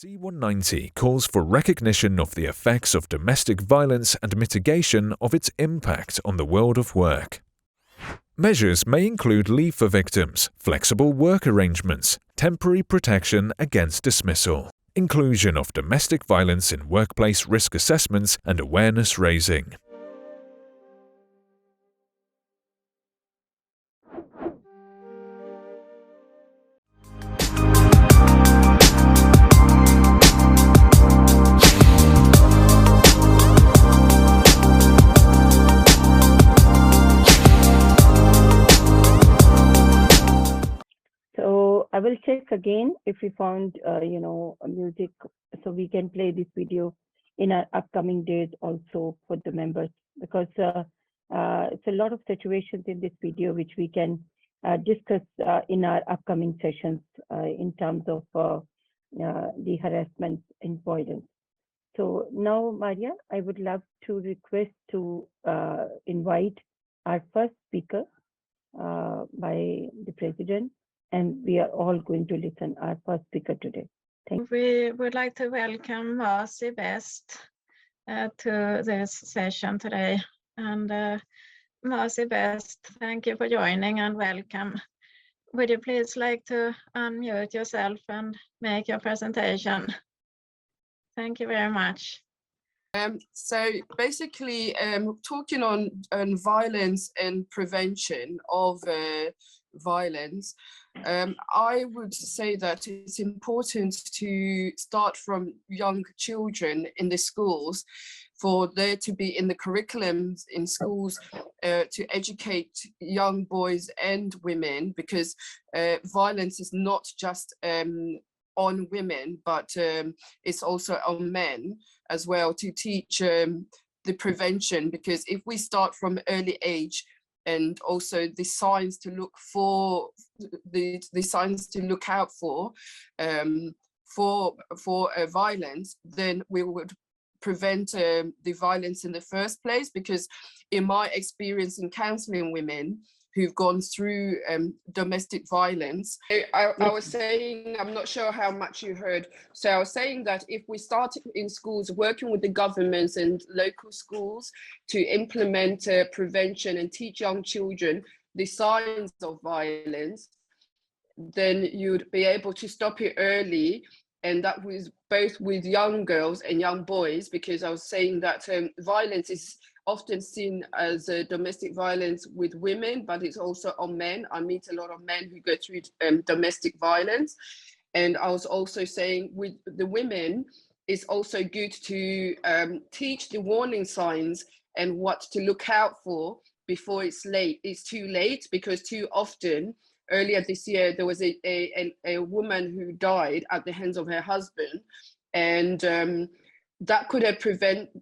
C190 calls for recognition of the effects of domestic violence and mitigation of its impact on the world of work. Measures may include leave for victims, flexible work arrangements, temporary protection against dismissal, inclusion of domestic violence in workplace risk assessments and awareness raising. I will check again if we found, music, so we can play this video in our upcoming days also for the members, because it's a lot of situations in this video which we can discuss in our upcoming sessions in terms of the harassment and violence. So now, Maria, I would love to request to invite our first speaker by the president. And we are all going to listen our first speaker today. Thank you. We would like to welcome Mercy Best to this session today. And Mercy Best, thank you for joining and welcome. Would you please like to unmute yourself and make your presentation? Thank you very much. So basically, talking on violence and prevention of violence, I would say that it's important to start from young children in the schools, for there to be in the curriculums in schools to educate young boys and women, because violence is not just on women, but it's also on men as well, to teach the prevention, because if we start from early age, and also the signs to look for, the signs to look out for violence, then we would prevent the violence in the first place. Because in my experience in counseling women who've gone through domestic violence, I was saying, I'm not sure how much you heard, so I was saying that if we start in schools working with the governments and local schools to implement prevention and teach young children the signs of violence, then you'd be able to stop it early. And that was both with young girls and young boys, because I was saying that violence is often seen as domestic violence with women, but it's also on men. I meet a lot of men who go through domestic violence. And I was also saying with the women, it's also good to teach the warning signs and what to look out for before it's too late, because too often, earlier this year, there was a woman who died at the hands of her husband, and that could have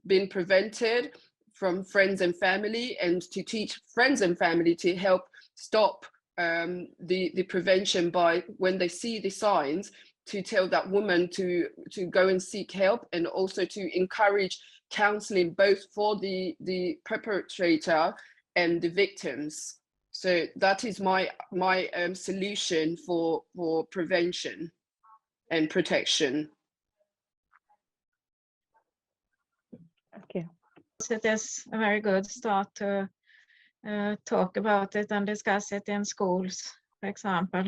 been prevented from friends and family, and to teach friends and family to help stop the prevention by, when they see the signs, to tell that woman to go and seek help, and also to encourage counseling both for the perpetrator and the victims. So that is my solution for prevention and protection. Okay. It is a very good start to talk about it and discuss it in schools, for example.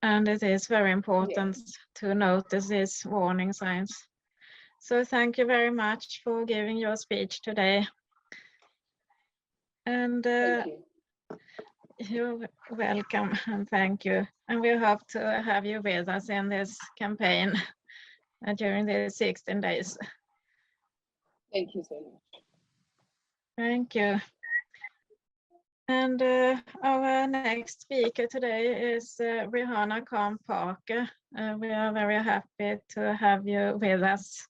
And it is very important to notice these warning signs. So thank you very much for giving your speech today. And you're welcome, and thank you. And we hope to have you with us in this campaign during the 16 days. Thank you so much. Thank you. And our next speaker today is Rihanna Khan Parker. We are very happy to have you with us.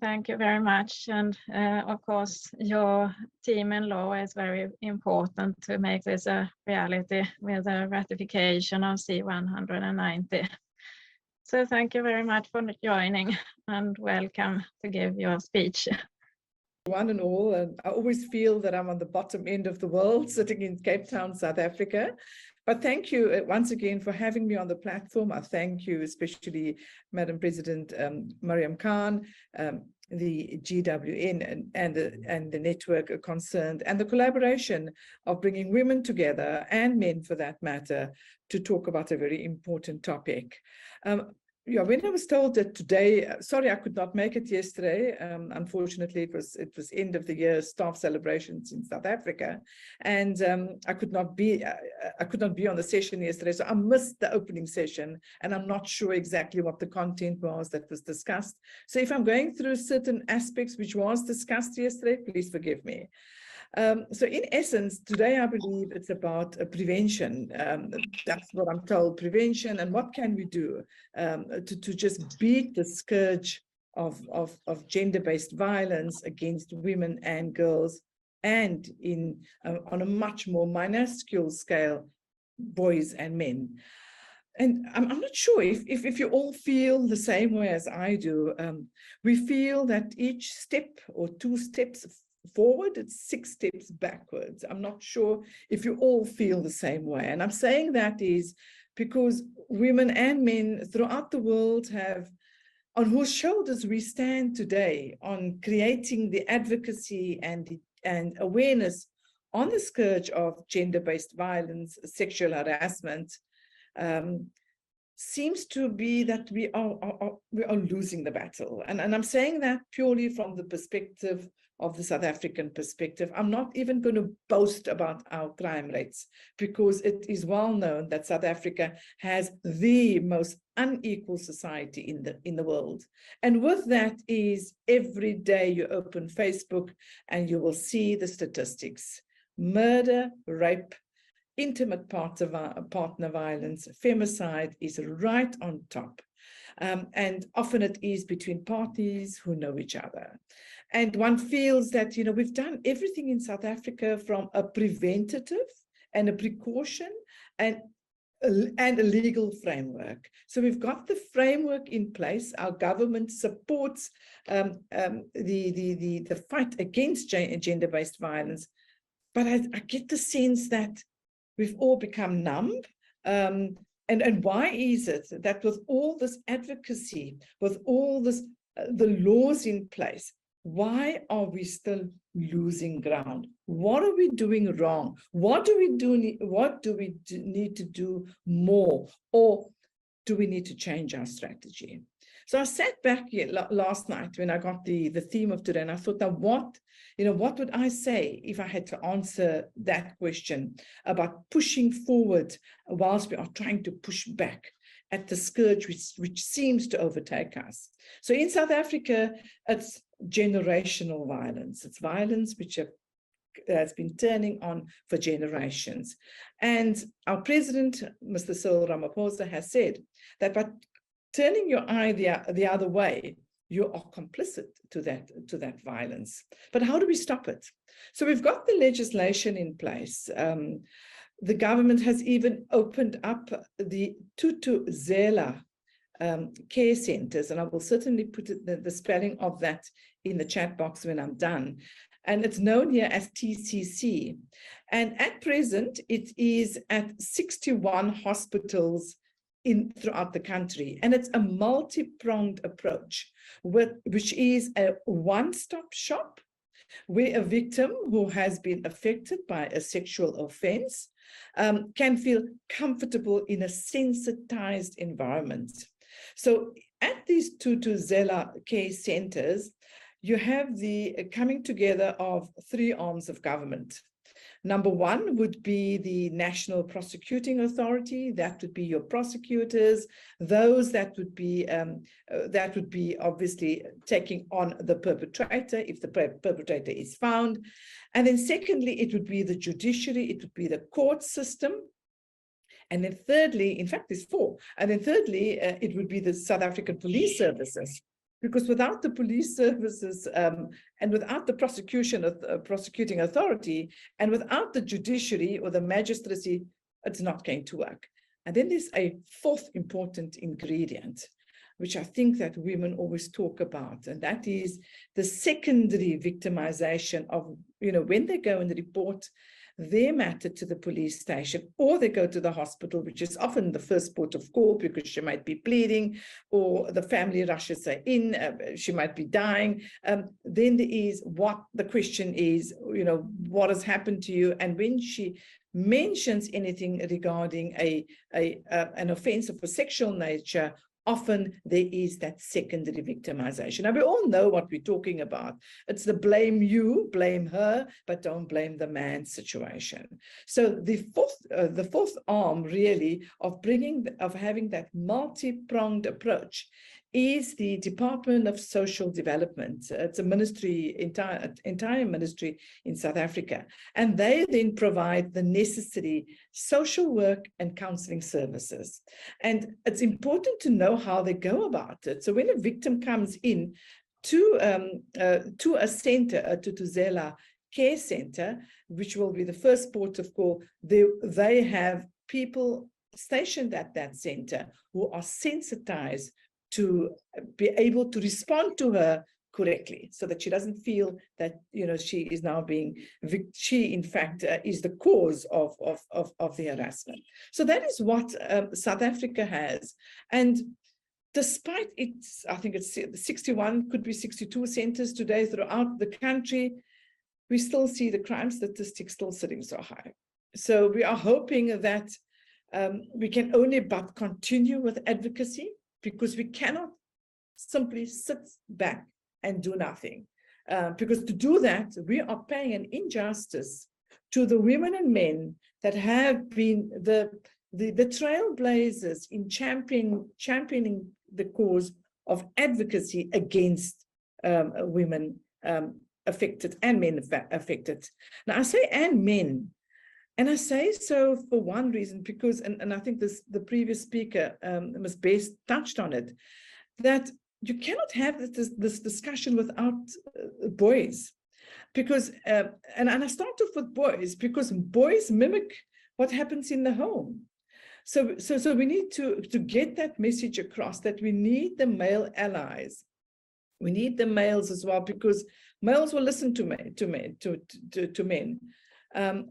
Thank you very much. And of course, your team in law is very important to make this a reality with the ratification of C190. So thank you very much for joining, and welcome to give your speech. One and all, and I always feel that I'm on the bottom end of the world, sitting in Cape Town, South Africa. But thank you once again for having me on the platform. I thank you, especially Madam President Mariam Khan, the GWN and the network concerned, and the collaboration of bringing women together, and men for that matter, to talk about a very important topic. Yeah, when I was told that today, sorry, I could not make it yesterday. Unfortunately, it was end of the year staff celebrations in South Africa, and I could not be on the session yesterday, so I missed the opening session, and I'm not sure exactly what the content was that was discussed. So if I'm going through certain aspects which was discussed yesterday, please forgive me. So in essence, today I believe it's about prevention. That's what I'm told, prevention, and what can we do to just beat the scourge of gender-based violence against women and girls, and on a much more minuscule scale, boys and men. And I'm not sure if you all feel the same way as I do. We feel that each step or 2 steps forward, it's 6 steps backwards. I'm not sure if you all feel the same way. And I'm saying that is because women and men throughout the world have, on whose shoulders we stand today, on creating the advocacy and awareness on the scourge of gender-based violence, sexual harassment, seems to be that we are losing the battle. And I'm saying that purely from the perspective of the South African perspective. I'm not even going to boast about our crime rates, because it is well known that South Africa has the most unequal society in the world. And with that is, every day you open Facebook and you will see the statistics: murder, rape, intimate partner violence, femicide is right on top. And often it is between parties who know each other. And one feels that, we've done everything in South Africa from a preventative and a precaution and a legal framework. So we've got the framework in place. Our government supports the fight against gender-based violence. But I get the sense that we've all become numb. And why is it that with all this advocacy, with all this, the laws in place, why are we still losing ground? What are we doing wrong? What do we need to do more? Or do we need to change our strategy? So I sat back here last night when I got the theme of today, and I thought, now what would I say if I had to answer that question about pushing forward whilst we are trying to push back at the scourge which seems to overtake us? So in South Africa, it's generational violence. It's violence which has been turning on for generations. And our president, Mr. Cyril Ramaphosa, has said that by turning your eye the other way, you are complicit to that violence. But how do we stop it? So we've got the legislation in place. The government has even opened up the Thuthuzela care centers, and I will certainly put the spelling of that in the chat box when I'm done. And it's known here as TCC. And at present, it is at 61 hospitals throughout the country. And it's a multi-pronged approach, which is a one-stop shop where a victim who has been affected by a sexual offense can feel comfortable in a sensitized environment. So at these Thuthuzela care centers, you have the coming together of 3 arms of government. Number 1 would be the National Prosecuting Authority. That would be your prosecutors, those that would be obviously taking on the perpetrator if the perpetrator is found. And then secondly, it would be the judiciary, it would be the court system. And then thirdly, in fact, there's 4. And then thirdly, it would be the South African Police Services. Because without the police services and without the prosecuting authority and without the judiciary or the magistracy, it's not going to work. And then there's a 4th important ingredient, which I think that women always talk about, and that is the secondary victimization of, when they go and report their matter to the police station, or they go to the hospital, which is often the first port of call because she might be bleeding, or the family rushes her in, she might be dying. Then there is what the question is, you know, what has happened to you? And when she mentions anything regarding an offense of a sexual nature, often there is that secondary victimization. Now, we all know what we're talking about. It's the blame you, blame her, but don't blame the man situation. So the fourth arm really of having that multi-pronged approach is the Department of Social Development. It's a ministry, entire ministry in South Africa. And they then provide the necessary social work and counseling services. And it's important to know how they go about it. So when a victim comes in to a center, to Tuzela Care Center, which will be the first port of call, they have people stationed at that center who are sensitized to be able to respond to her correctly, so that she doesn't feel that, you know, she is now she in fact is the cause of the harassment. So that is what South Africa has. And despite its, I think it's 61, could be 62 centers today throughout the country, we still see the crime statistics still sitting so high. So we are hoping that we can only but continue with advocacy, because we cannot simply sit back and do nothing. Because to do that, we are paying an injustice to the women and men that have been the trailblazers in championing the cause of advocacy against women affected and men affected. Now I say and men, and I say so for one reason, because, and I think the previous speaker, Ms. Best, touched on it, that you cannot have this discussion without boys. Because, and I start off with boys, because boys mimic what happens in the home. So we need to get that message across, that we need the male allies. We need the males as well, because males will listen to men.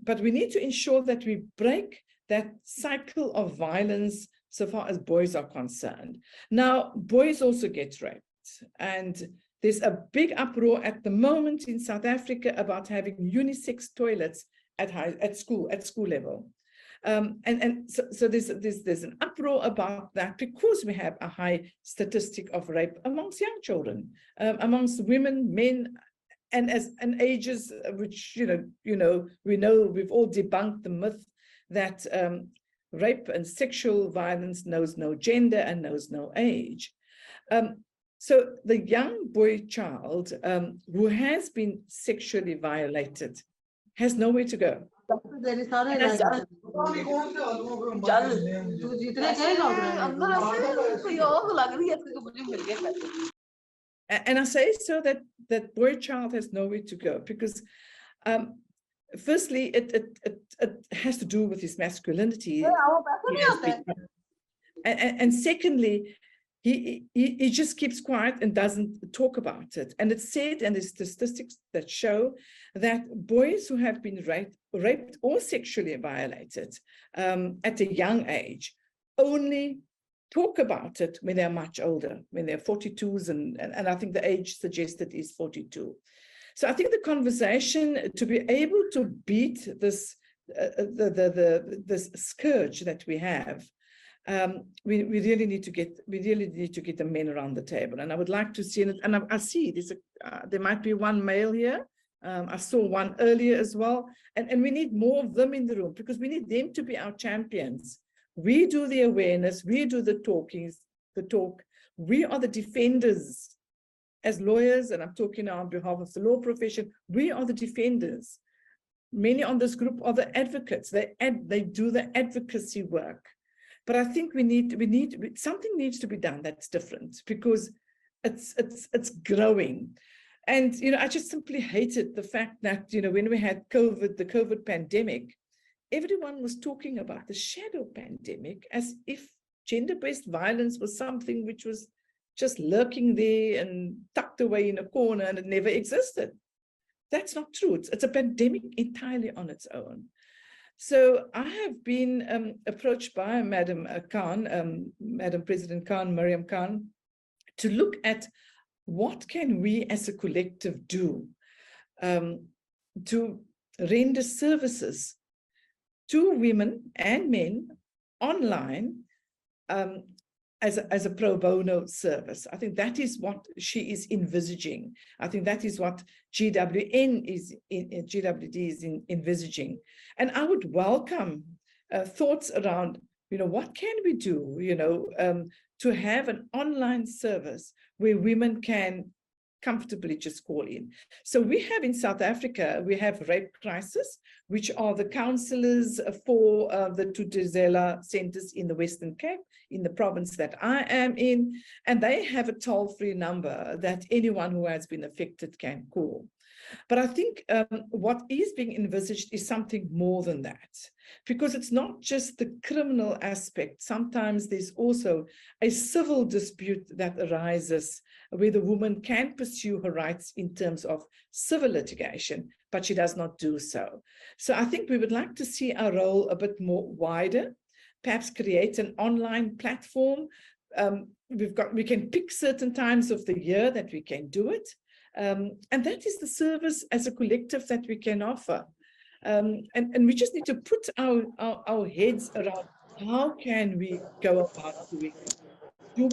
But we need to ensure that we break that cycle of violence so far as boys are concerned. Now, boys also get raped, and there's a big uproar at the moment in South Africa about having unisex toilets at school level. So there's an uproar about that, because we have a high statistic of rape amongst young children, amongst women, men, and ages, which we know we've all debunked the myth that rape and sexual violence knows no gender and knows no age. So the young boy child who has been sexually violated has nowhere to go. And I say so that boy child has nowhere to go, because firstly, it has to do with his masculinity. And secondly, he just keeps quiet and doesn't talk about it. And it's said, and there's statistics that show that boys who have been raped or sexually violated at a young age only talk about it when they're much older, when they're 42s, and I think the age suggested is 42. So I think the conversation to be able to beat this this scourge that we have, we really need to get the men around the table. And I would like to see it, and I see this. There might be one male here. I saw one earlier as well, and we need more of them in the room, because we need them to be our champions. We do the awareness, we do the talk. We are the defenders. As lawyers, and I'm talking now on behalf of the law profession, we are the defenders. Many on this group are the advocates. They do the advocacy work. But I think something needs to be done that's different, because it's growing. And I just simply hated the fact that when we had the COVID pandemic, everyone was talking about the shadow pandemic as if gender-based violence was something which was just lurking there and tucked away in a corner, and it never existed. That's not true. It's a pandemic entirely on its own. So I have been approached by Madam Khan, Madam President Khan, Mariam Khan, to look at what can we as a collective do to render services to women and men online as a pro bono service. I think that is what she is envisaging. I think that is what GWD is envisaging. And I would welcome thoughts around, what can we do, to have an online service where women can comfortably just call in. So we have in South Africa, we have Rape Crisis, which are the counselors for the Thuthuzela centers in the Western Cape, in the province that I am in, and they have a toll-free number that anyone who has been affected can call. But I think what is being envisaged is something more than that, because it's not just the criminal aspect. Sometimes there's also a civil dispute that arises where the woman can pursue her rights in terms of civil litigation, but she does not do so. So I think we would like to see our role a bit more wider, perhaps create an online platform. We can pick certain times of the year that we can do it. And that is the service as a collective that we can offer. And we just need to put our heads around how can we go about doing it. Do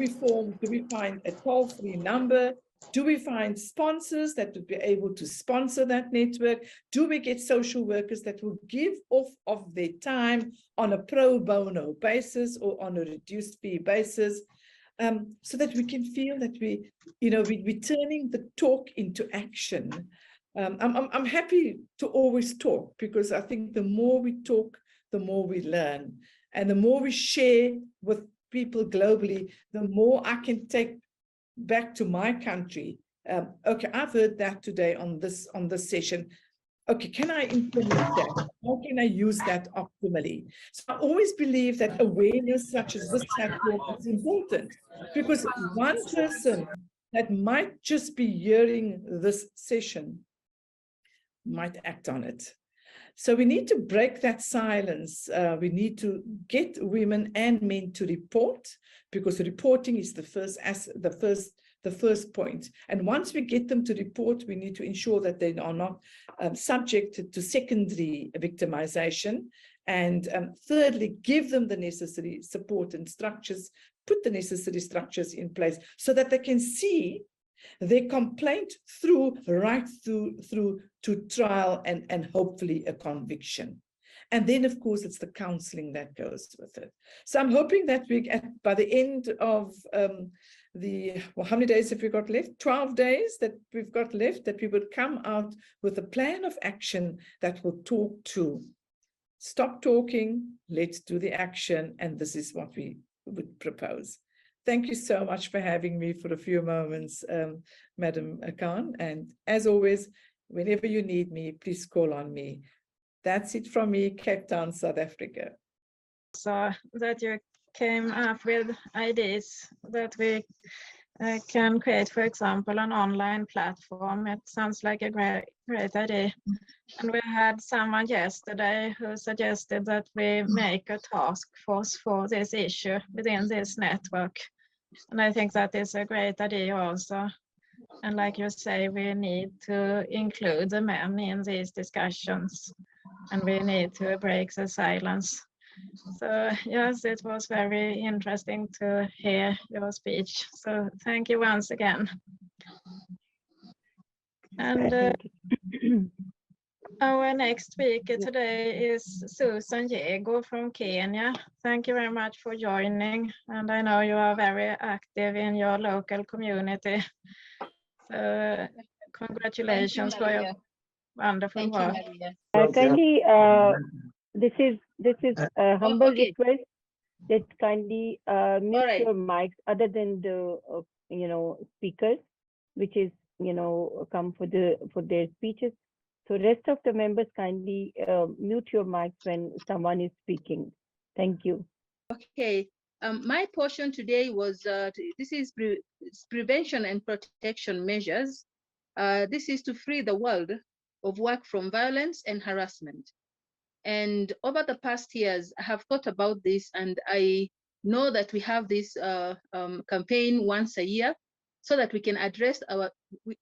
we find a toll-free number? Do we find sponsors that would be able to sponsor that network? Do we get social workers that will give off of their time on a pro bono basis or on a reduced fee basis? So that we can feel that we're turning the talk into action. I'm happy to always talk, because I think the more we talk, the more we learn, and the more we share with people globally, the more I can take back to my country. Okay, I've heard that today on this session. Okay, can I implement that? How can I use that optimally? So I always believe that awareness such as this platform is important, because one person that might just be hearing this session might act on it. So we need to break that silence. We need to get women and men to report, because reporting is the first point. And once we get them to report, we need to ensure that they are not subject to secondary victimization. And thirdly, give them the necessary support and structures, put the necessary structures in place so that they can see their complaint right through to trial and hopefully a conviction. And then, of course, it's the counseling that goes with it. So I'm hoping that by the end of how many days have we got left? 12 days that we've got left, that we would come out with a plan of action that will talk to stop talking, let's do the action, and this is what we would propose. Thank you so much for having me for a few moments, Madam Khan. And as always, whenever you need me, please call on me. That's it from me, Cape Town, South Africa. So that you came up with ideas that we can create, for example, an online platform. It sounds like a great idea. And we had someone yesterday who suggested that we make a task force for this issue within this network. And I think that is a great idea also. And like you say, we need to include the men in these discussions, and we need to break the silence. So yes, it was very interesting to hear your speech. So thank you once again. And our next speaker today is Susan Yego from Kenya. Thank you very much for joining. And I know you are very active in your local community. So congratulations for your wonderful work. Kindly, this is a humble request that kindly mute your mics other than the speakers, which is come for their speeches. So rest of the members kindly mute your mics when someone is speaking. Thank you. Okay. My portion today was this is prevention and protection measures. This is to free the world of work from violence and harassment. And over the past years, I have thought about this, and I know that we have this campaign once a year so that we can address our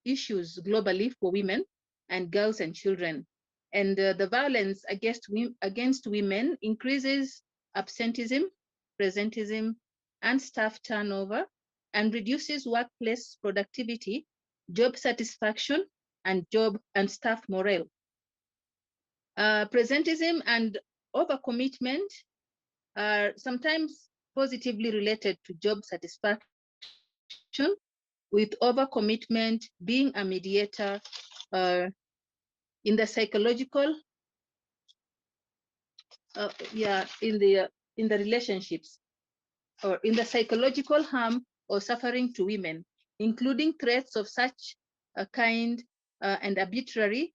issues globally for women and girls and children. And the violence against women increases absenteeism, presenteeism, and staff turnover, and reduces workplace productivity, job satisfaction, and staff morale. Presenteeism and overcommitment are sometimes positively related to job satisfaction, with overcommitment being a mediator in the psychological, in the relationships, or in the psychological harm or suffering to women, including threats of such a kind and arbitrary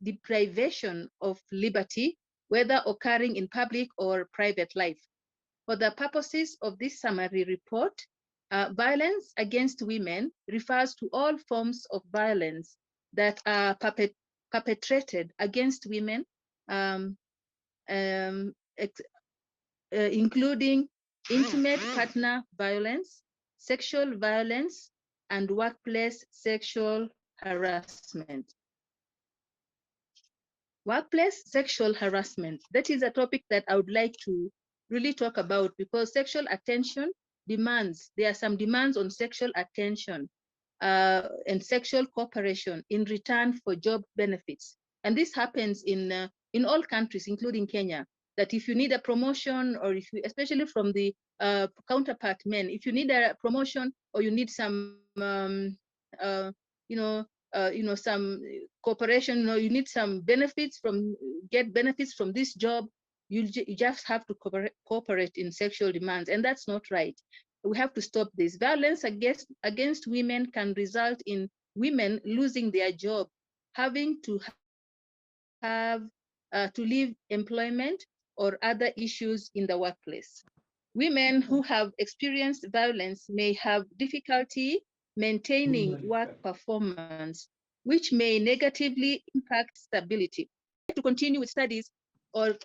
deprivation of liberty, whether occurring in public or private life. For the purposes of this summary report, violence against women refers to all forms of violence that are perpetrated against women, including intimate partner violence, sexual violence, and workplace sexual harassment. Workplace sexual harassment, that is a topic that I would like to really talk about, because sexual attention demands, there are some demands on sexual attention and sexual cooperation in return for job benefits. And this happens in all countries, including Kenya, that if you need a promotion, or if you, especially from the counterpart men, if you need a promotion or you need some, some cooperation, or you need some benefits get benefits from this job, you just have to cooperate in sexual demands, and that's not right. We have to stop this. Violence against women can result in women losing their job, having to have to leave employment, or other issues in the workplace. Women who have experienced violence may have difficulty maintaining work performance, which may negatively impact stability. To continue with studies, or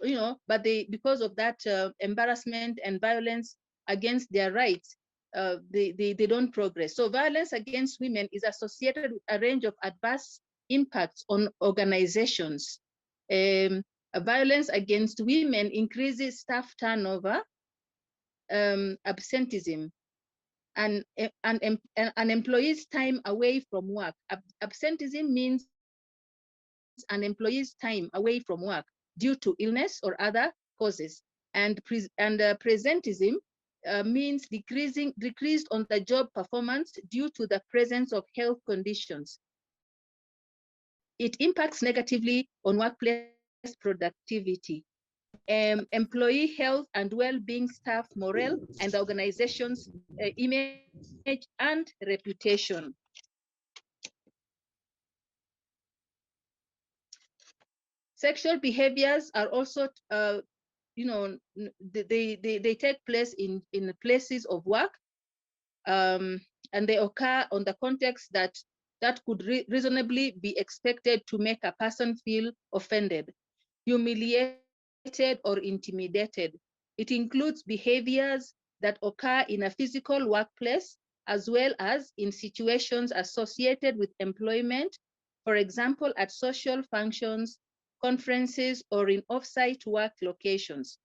but because of that embarrassment and violence against their rights, they don't progress. So violence against women is associated with a range of adverse impacts on organizations. Violence against women increases staff turnover, absenteeism, and an employee's time away from work. Absenteeism means an employee's time away from work due to illness or other causes. And presenteeism means decreased on the job performance due to the presence of health conditions. It impacts negatively on workplace productivity, employee health and well-being, staff morale, and the organization's image and reputation. Sexual behaviors are also, they take place in places of work, and they occur on the context that could reasonably be expected to make a person feel offended, humiliated, or intimidated. It includes behaviors that occur in a physical workplace, as well as in situations associated with employment, for example, at social functions, conferences, or in off-site work locations.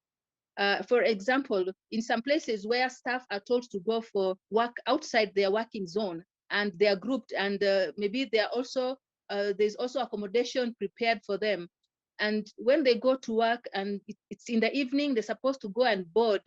For example, in some places where staff are told to go for work outside their working zone, and they are grouped, and maybe they are also there's also accommodation prepared for them. And when they go to work and it's in the evening, they're supposed to go and board,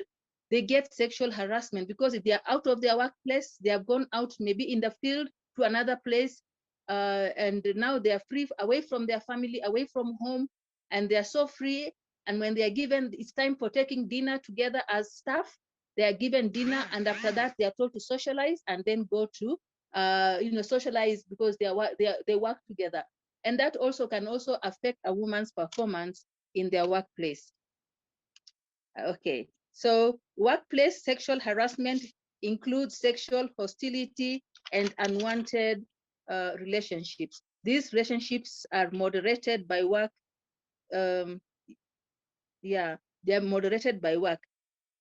they get sexual harassment, because if they are out of their workplace, they have gone out maybe in the field to another place, and now they are free, away from their family, away from home, and they are so free. And when they are given, it's time for taking dinner together as staff, they are given dinner, and after that they are told to socialize and then go to socialize, because they work together. And that also can also affect a woman's performance in their workplace. Okay, so workplace sexual harassment includes sexual hostility and unwanted relationships. These relationships are moderated by work Yeah, they are moderated by work.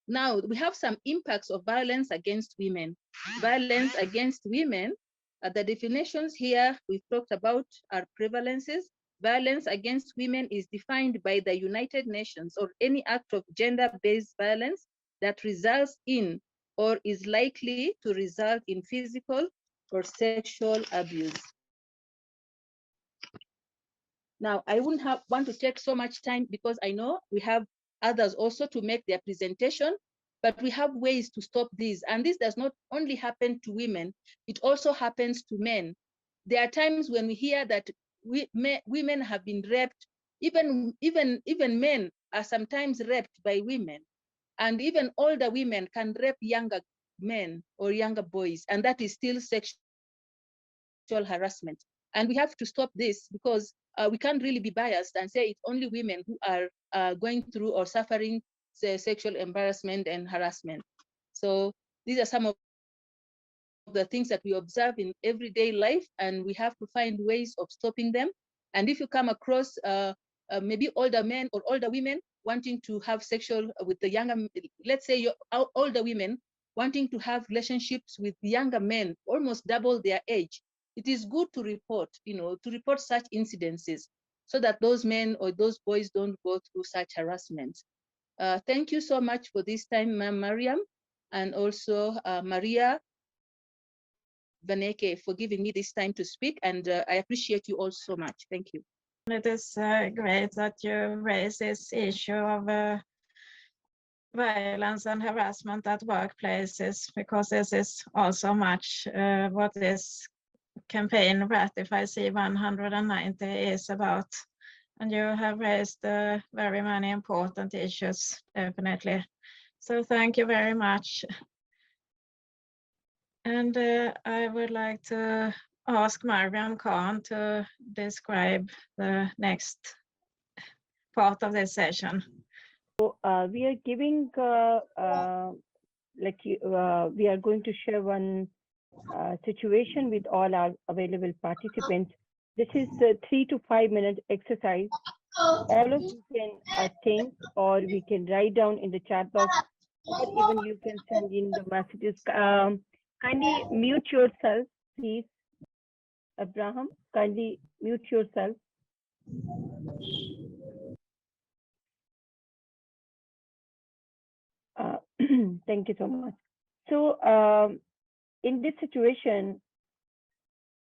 Now, we have some impacts of violence against women. Violence against women, the definitions here we've talked about are prevalences. Violence against women is defined by the United Nations or any act of gender-based violence that results in or is likely to result in physical or sexual abuse. Now, I wouldn't want to take so much time because I know we have others also to make their presentation, but we have ways to stop this. And this does not only happen to women, it also happens to men. There are times when we hear that women have been raped, even men are sometimes raped by women. And even older women can rape younger men or younger boys, and that is still sexual harassment. And we have to stop this because we can't really be biased and say it's only women who are going through or suffering sexual embarrassment and harassment. So these are some of the things that we observe in everyday life, and we have to find ways of stopping them. And if you come across maybe older men or older women wanting to have sexual with the younger, let's say you're older women wanting to have relationships with younger men, almost double their age, it is good to report, to report such incidences so that those men or those boys don't go through such harassment. Thank you so much for this time, Ma'am Mariam, and also Maria Vaneke for giving me this time to speak, and I appreciate you all so much. Thank you. It is great that you raise this issue of violence and harassment at workplaces, because this is also much what this campaign Ratify C190 is about. And you have raised very many important issues, definitely. So thank you very much. And I would like to ask Mariam Khan to describe the next part of this session. So we are giving, we are going to share one situation with all our available participants. This is a 3 to 5 minute exercise. All of you can think, or we can write down in the chat box, or even you can send in the messages. Kindly mute yourself, please. Abraham, kindly mute yourself. Thank you so much. So in this situation,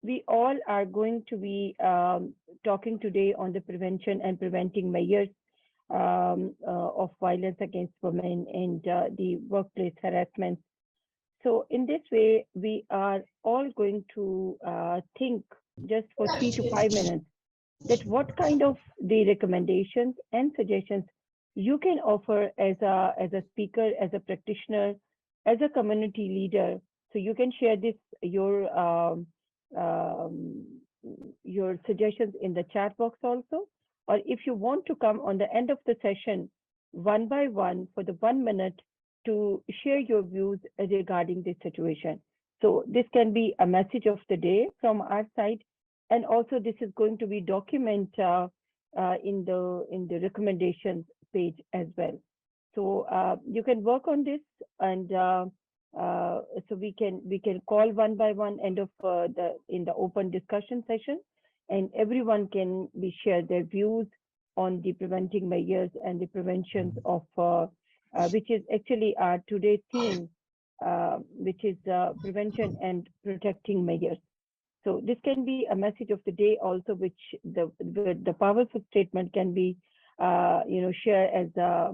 we all are going to be talking today on the prevention and preventing measures of violence against women and the workplace harassment. So in this way, we are all going to think just for 3 to 5 minutes that what kind of the recommendations and suggestions you can offer as a speaker, as a practitioner, as a community leader. So you can share this your suggestions in the chat box also, or if you want to come on the end of the session one by one for the 1 minute to share your views regarding this situation. So this can be a message of the day from our side, and also this is going to be document in the recommendations page as well. So you can work on this, and so we can call one by one end of in the open discussion session, and everyone can be share their views on the preventing measures and the preventions of which is actually our today's theme, which is prevention and protecting measures. So this can be a message of the day also, which the powerful statement can be shared as a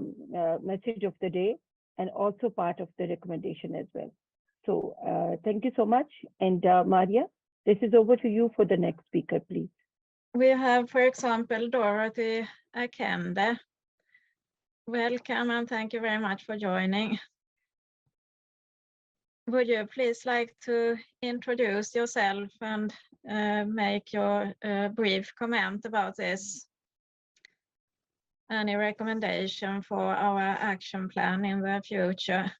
message of the day and also part of the recommendation as well. So thank you so much. And Maria, this is over to you for the next speaker, please. We have, for example, Dorothy Akende. Welcome and thank you very much for joining. Would you please like to introduce yourself and make your brief comment about this? Any recommendation for our action plan in the future?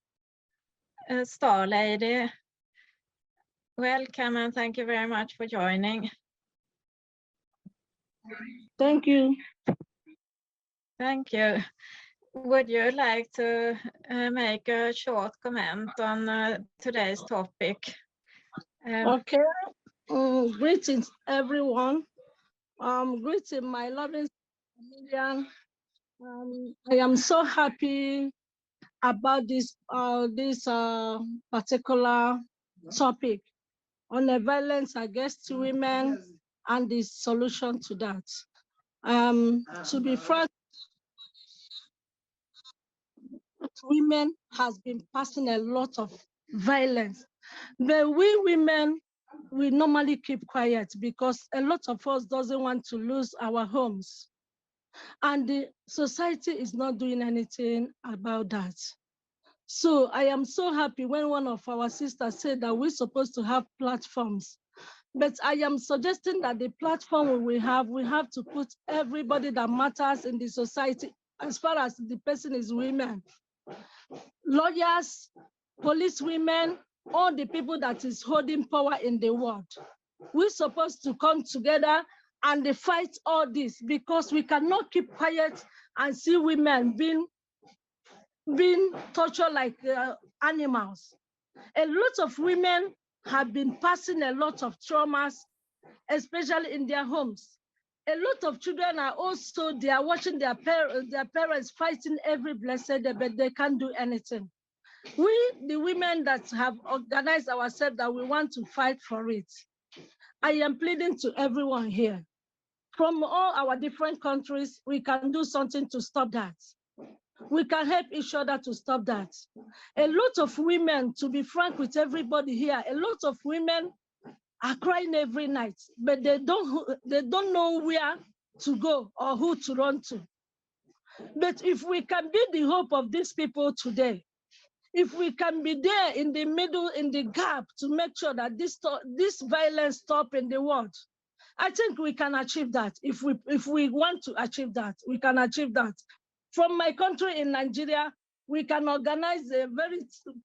Star Lady, welcome and thank you very much for joining. Thank you. Thank you. Would you like to make a short comment on today's topic? Okay. Greetings, everyone. Greeting my loving Lilian. I am so happy about this particular topic on the violence against women and the solution to that. To be frank, women has been passing a lot of violence, but we women, we normally keep quiet because a lot of us doesn't want to lose our homes, and the society is not doing anything about that. So I am so happy when one of our sisters said that we're supposed to have platforms, but I am suggesting that the platform we have to put everybody that matters in the society, as far as the person is women, lawyers, police women, all the people that is holding power in the world. We're supposed to come together and they fight all this, because we cannot keep quiet and see women being tortured like animals. A lot of women have been passing a lot of traumas, especially in their homes. A lot of children are also, they are watching their parents fighting every blessed day, but they can't do anything. We, the women that have organized ourselves, that we want to fight for it. I am pleading to everyone here. From all our different countries, we can do something to stop that. We can help each other to stop that. A lot of women, to be frank with everybody here, a lot of women are crying every night, but they don't know where to go or who to run to. But if we can be the hope of these people today, if we can be there in the middle, in the gap, to make sure that this violence stop in the world, I think we can achieve that. If we want to achieve that, we can achieve that. From my country in Nigeria, we can organize a very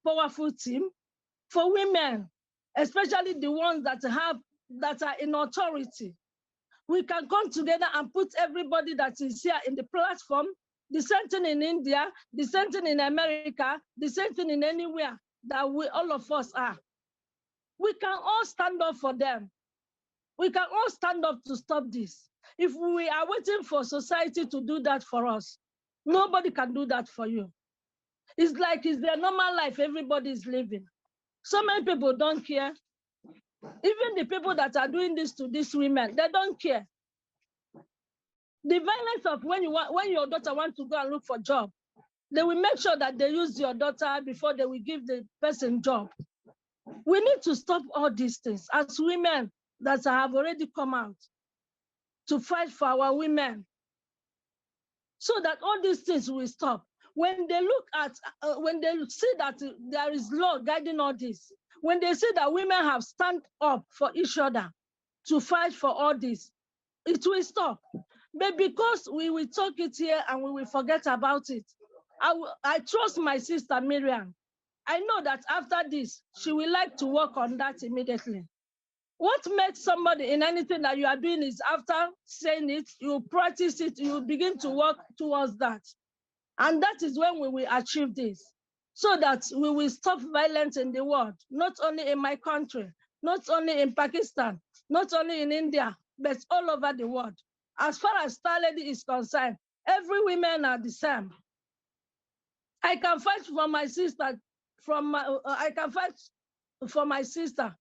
powerful team for women, especially the ones that are in authority. We can come together and put everybody that is here in the platform, the same thing in India, the same thing in America, the same thing in anywhere that all of us are. We can all stand up for them. We can all stand up to stop this. If we are waiting for society to do that for us, nobody can do that for you. It's like it's their normal life everybody is living. So many people don't care. Even the people that are doing this to these women, they don't care. The violence of when your daughter wants to go and look for a job, they will make sure that they use your daughter before they will give the person job. We need to stop all these things as women that have already come out to fight for our women, so that all these things will stop. When they look at, when they see that there is law guiding all this, when they see that women have stand up for each other to fight for all this, it will stop. But because we will talk it here and we will forget about it, I trust my sister Miriam. I know that after this, she will like to work on that immediately. What makes somebody in anything that you are doing is after saying it, you practice it, you begin to work towards that. And that is when we will achieve this, so that we will stop violence in the world, not only in my country, not only in Pakistan, not only in India, but all over the world. As far as Star Lady is concerned, every woman are the same. I can fight for my sister I can fight for my sister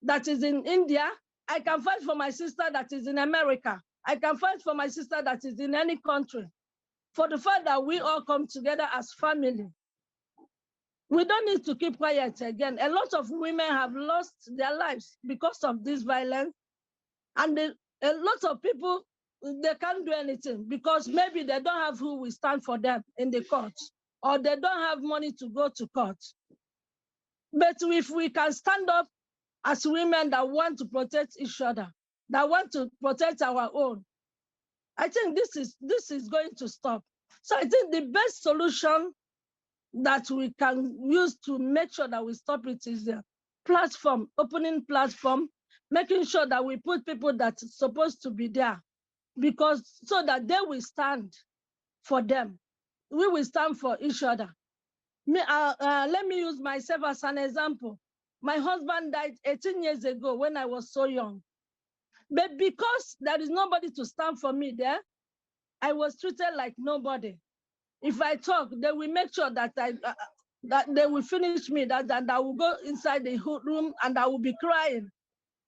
that is in India. I can fight for my sister that is in America. I can fight for my sister that is in any country. For the fact that we all come together as family. We don't need to keep quiet again. A lot of women have lost their lives because of this violence. And a lot of people, they can't do anything because maybe they don't have who will stand for them in the court, or they don't have money to go to court. But if we can stand up as women that want to protect each other, that want to protect our own, I think this is going to stop. So I think the best solution that we can use to make sure that we stop it is the platform, opening platform, making sure that we put people that are supposed to be there, because so that they will stand for them. We will stand for each other. Let me use myself as an example. My husband died 18 years ago when I was so young. But because there is nobody to stand for me there, I was treated like nobody. If I talk, they will make sure that that they will finish me, that I will go inside the room and I will be crying.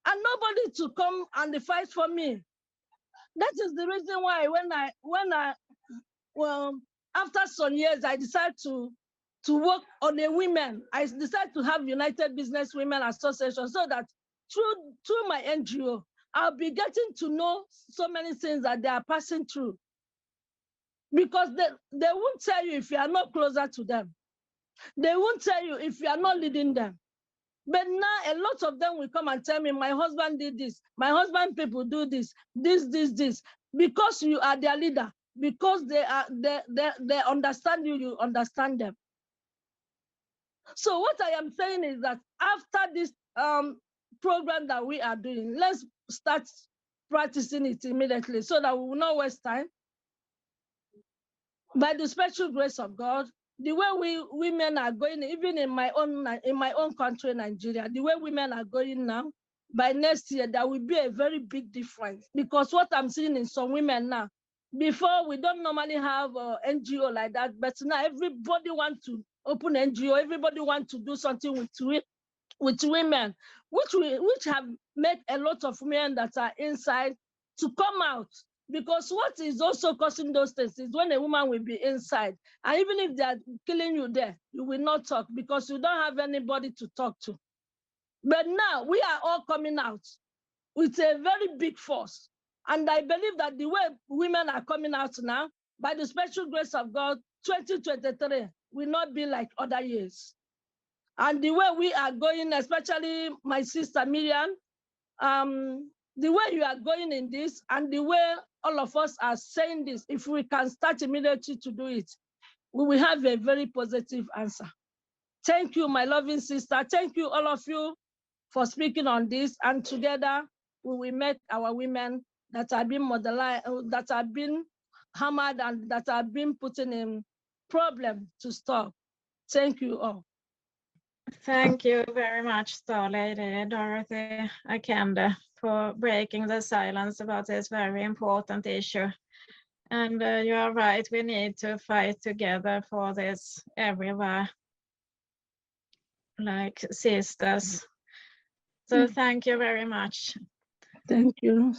And nobody to come and fight for me. That is the reason why well, after some years, I decided to work on the women. I decided to have United Business Women Association so that through my NGO, I'll be getting to know so many things that they are passing through. Because they won't tell you if you are not closer to them. They won't tell you if you are not leading them. But now a lot of them will come and tell me, my husband did this, my husband people do this, this, because you are their leader, because they understand you, you understand them. So what I am saying is that after this program that we are doing, let's start practicing it immediately so that we will not waste time. By the special grace of God, the way we women are going, even in my own country, Nigeria, the way women are going now, by next year, there will be a very big difference. Because what I'm seeing in some women now, before we don't normally have NGO like that, but now everybody wants to open NGO, everybody wants to do something with women, which have made a lot of women that are inside to come out. Because what is also causing those things is when a woman will be inside, and even if they are killing you there, you will not talk because you don't have anybody to talk to. But now we are all coming out with a very big force. And I believe that the way women are coming out now, by the special grace of God, 2023 will not be like other years. And the way we are going, especially my sister Miriam, the way you are going in this and the way all of us are saying this, if we can start immediately to do it, we will have a very positive answer. Thank you, my loving sister. Thank you, all of you, for speaking on this. And together, we will make our women that have been that have been hammered and that have been put in problem to stop. Thank you all. Thank you very much, Star Lady Dorothy Akande, for breaking the silence about this very important issue. And you are right, we need to fight together for this everywhere, like sisters. So thank you very much. Thank you.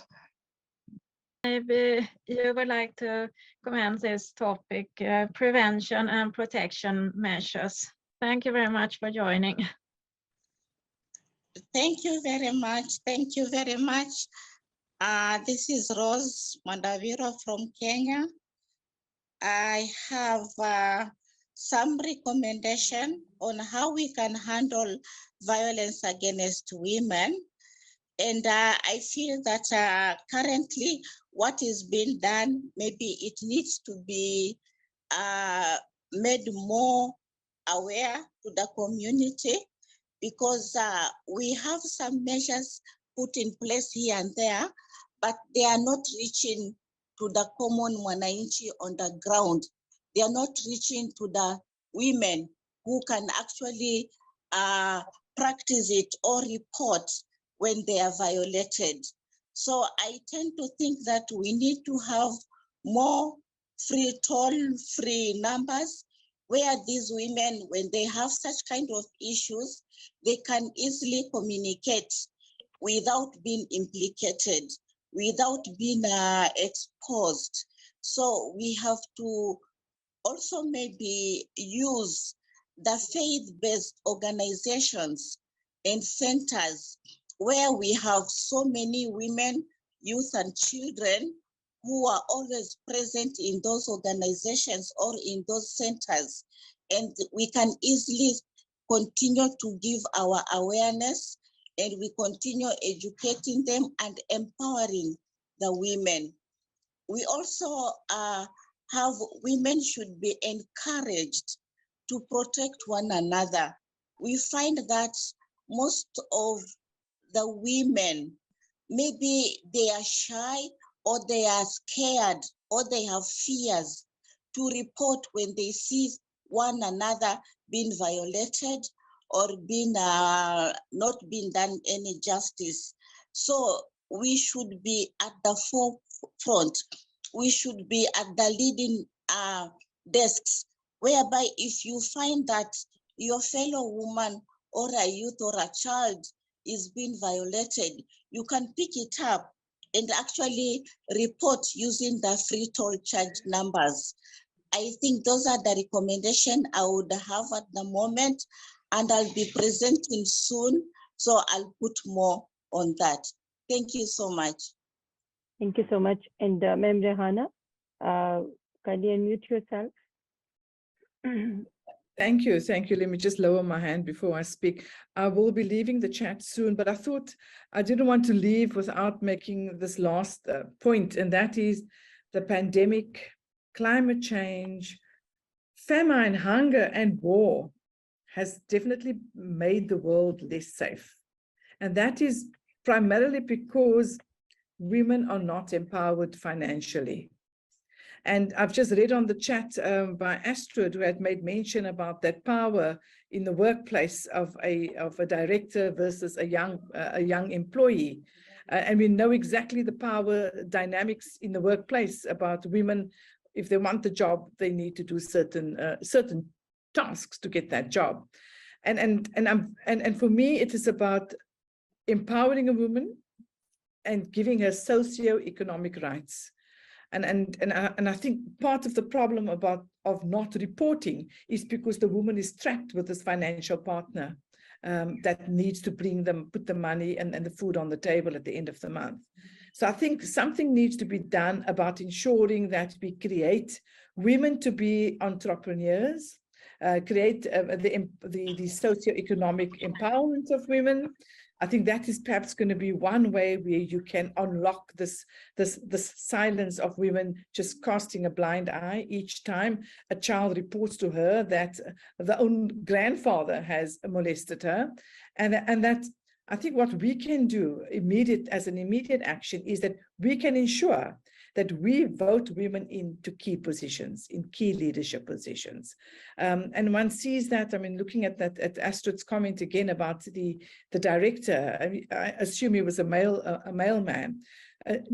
Maybe you would like to comment this topic, prevention and protection measures. Thank you very much for joining. Thank you very much. Thank you very much. This is Rose Mandaviro from Kenya. I have some recommendation on how we can handle violence against women. And I feel that currently what is being done, maybe it needs to be made more aware to the community, because we have some measures put in place here and there, but they are not reaching to the common mwananchi on the ground. They are not reaching to the women who can actually practice it or report when they are violated. So I tend to think that we need to have more free toll-free numbers where these women, when they have such kind of issues, they can easily communicate without being implicated, without being exposed. So we have to also maybe use the faith-based organizations and centers where we have so many women, youth, and children who are always present in those organizations or in those centers. And we can easily continue to give our awareness, and we continue educating them and empowering the women. We also have women should be encouraged to protect one another. We find that most of the women, maybe they are shy or they are scared or they have fears to report when they see one another being violated or being not being done any justice. So we should be at the forefront. We should be at the leading desks, whereby if you find that your fellow woman or a youth or a child is being violated, you can pick it up and actually report using the free toll charge numbers. I think those are the recommendations I would have at the moment, and I'll be presenting soon, so I'll put more on that. Thank you so much. Thank you so much. And Ma'am Rehana, kindly unmute yourself. Thank you. Thank you. Let me just lower my hand before I speak. I will be leaving the chat soon, but I thought I didn't want to leave without making this last point, and that is the pandemic, climate change, famine, hunger, and war has definitely made the world less safe. And that is primarily because women are not empowered financially. And I've just read on the chat by Astrid, who had made mention about that power in the workplace of a director versus a young employee. And we know exactly the power dynamics in the workplace about women. If they want the job, they need to do certain tasks to get that job. And for me, it is about empowering a woman and giving her socio-economic rights. And I think part of the problem of not reporting is because the woman is trapped with this financial partner that needs to put the money and the food on the table at the end of the month. So I think something needs to be done about ensuring that we create women to be entrepreneurs, create the socioeconomic empowerment of women. I think that is perhaps going to be one way where you can unlock this silence of women just casting a blind eye each time a child reports to her that the own grandfather has molested her. And that I think what we can do as an immediate action is that we can ensure that we vote women into key positions, in key leadership positions. And one sees that, I mean, looking at that, at Astrid's comment again about the director, I assume he was a male man,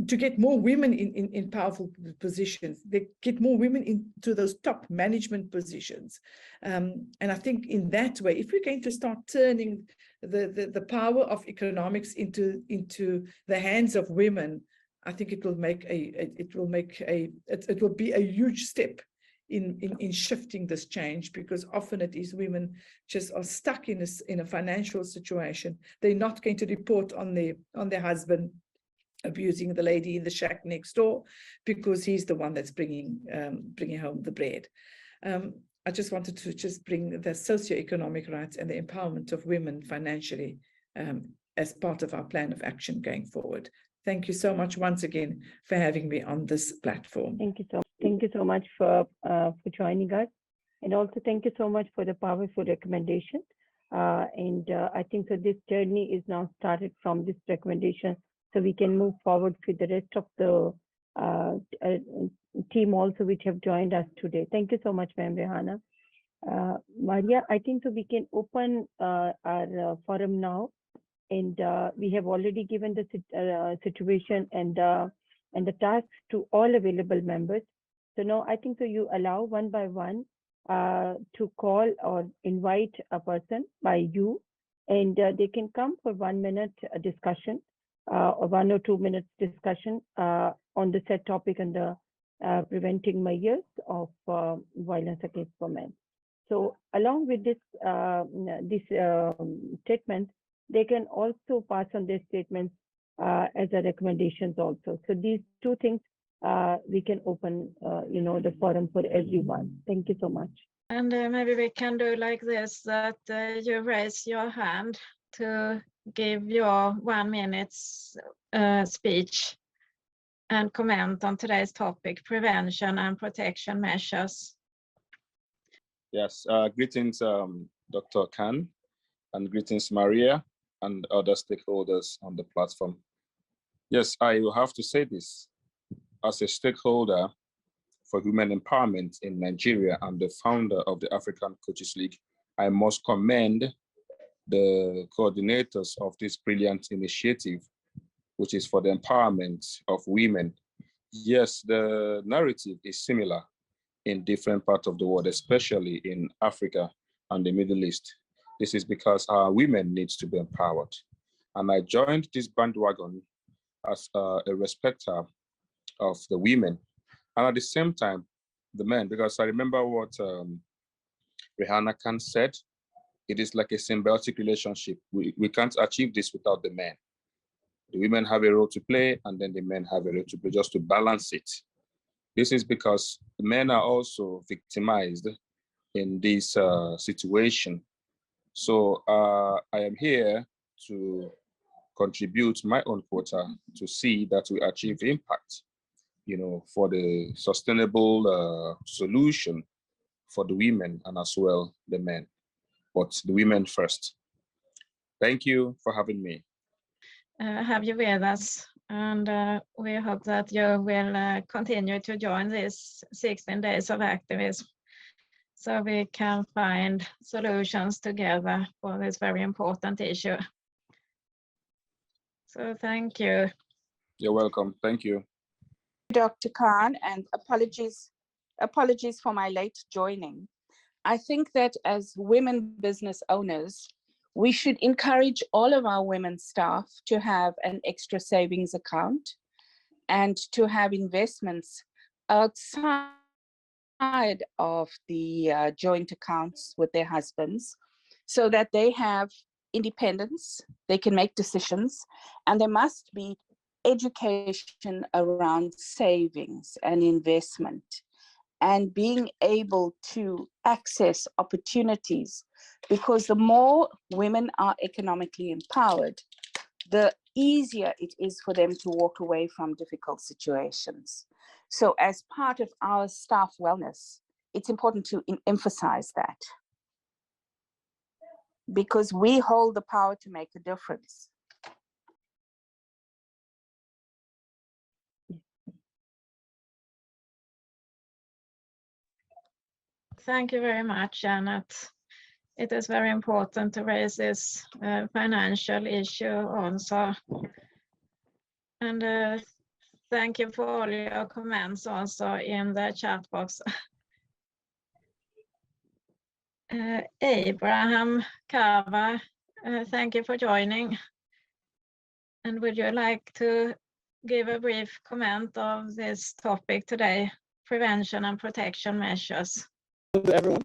to get more women in powerful positions, they get more women into those top management positions. And I think in that way, if we're going to start turning the power of economics into the hands of women, I think it will be a huge step in shifting this change, because often it is women just are stuck in a financial situation. They're not going to report on their husband abusing the lady in the shack next door because he's the one that's bringing home the bread. I just wanted to bring the socioeconomic rights and the empowerment of women financially as part of our plan of action going forward. Thank you so much once again for having me on this platform. Thank you so much for joining us, and also thank you so much for the powerful recommendation. I think so this journey is now started from this recommendation, so we can move forward with the rest of the team also which have joined us today. Thank you so much, Ma'am Rehana. Maria, I think so we can open our forum now. And we have already given the situation and the tasks to all available members. So now I think so you allow one by one to call or invite a person by you, and they can come for 1 minute discussion or 1 or 2 minutes discussion on the set topic and the preventing measures of violence against women. So along with this statement, they can also pass on their statements as a recommendations also. So these two things we can open, the forum for everyone. Thank you so much. And maybe we can do like this, that you raise your hand to give your 1 minute speech and comment on today's topic, prevention and protection measures. Yes, greetings, Dr. Khan, and greetings, Maria, and other stakeholders on the platform. Yes, I will have to say this. As a stakeholder for Women Empowerment in Nigeria and the founder of the African Coaches League, I must commend the coordinators of this brilliant initiative, which is for the empowerment of women. Yes, the narrative is similar in different parts of the world, especially in Africa and the Middle East. This is because our women needs to be empowered. And I joined this bandwagon as a respecter of the women. And at the same time, the men, because I remember what Rihanna Khan said, it is like a symbiotic relationship. We can't achieve this without the men. The women have a role to play, and then the men have a role to play, just to balance it. This is because the men are also victimized in this situation. So I am here to contribute my own quota to see that we achieve impact, for the sustainable solution for the women and as well the men, but the women first. Thank you for having me. Have you with us, and we hope that you will continue to join this 16 days of activism so we can find solutions together for this very important issue. So thank you. You're welcome. Thank you. Dr. Khan, and apologies for my late joining. I think that as women business owners, we should encourage all of our women staff to have an extra savings account and to have investments outside of the joint accounts with their husbands, so that they have independence, they can make decisions, and there must be education around savings and investment and being able to access opportunities, because the more women are economically empowered, the easier it is for them to walk away from difficult situations. So as part of our staff wellness, it's important to emphasize that, because we hold the power to make a difference. Thank you very much, Janet. It is very important to raise this financial issue also. And thank you for all your comments also in the chat box. Abraham Kava, thank you for joining. And would you like to give a brief comment of this topic today, prevention and protection measures? To everyone,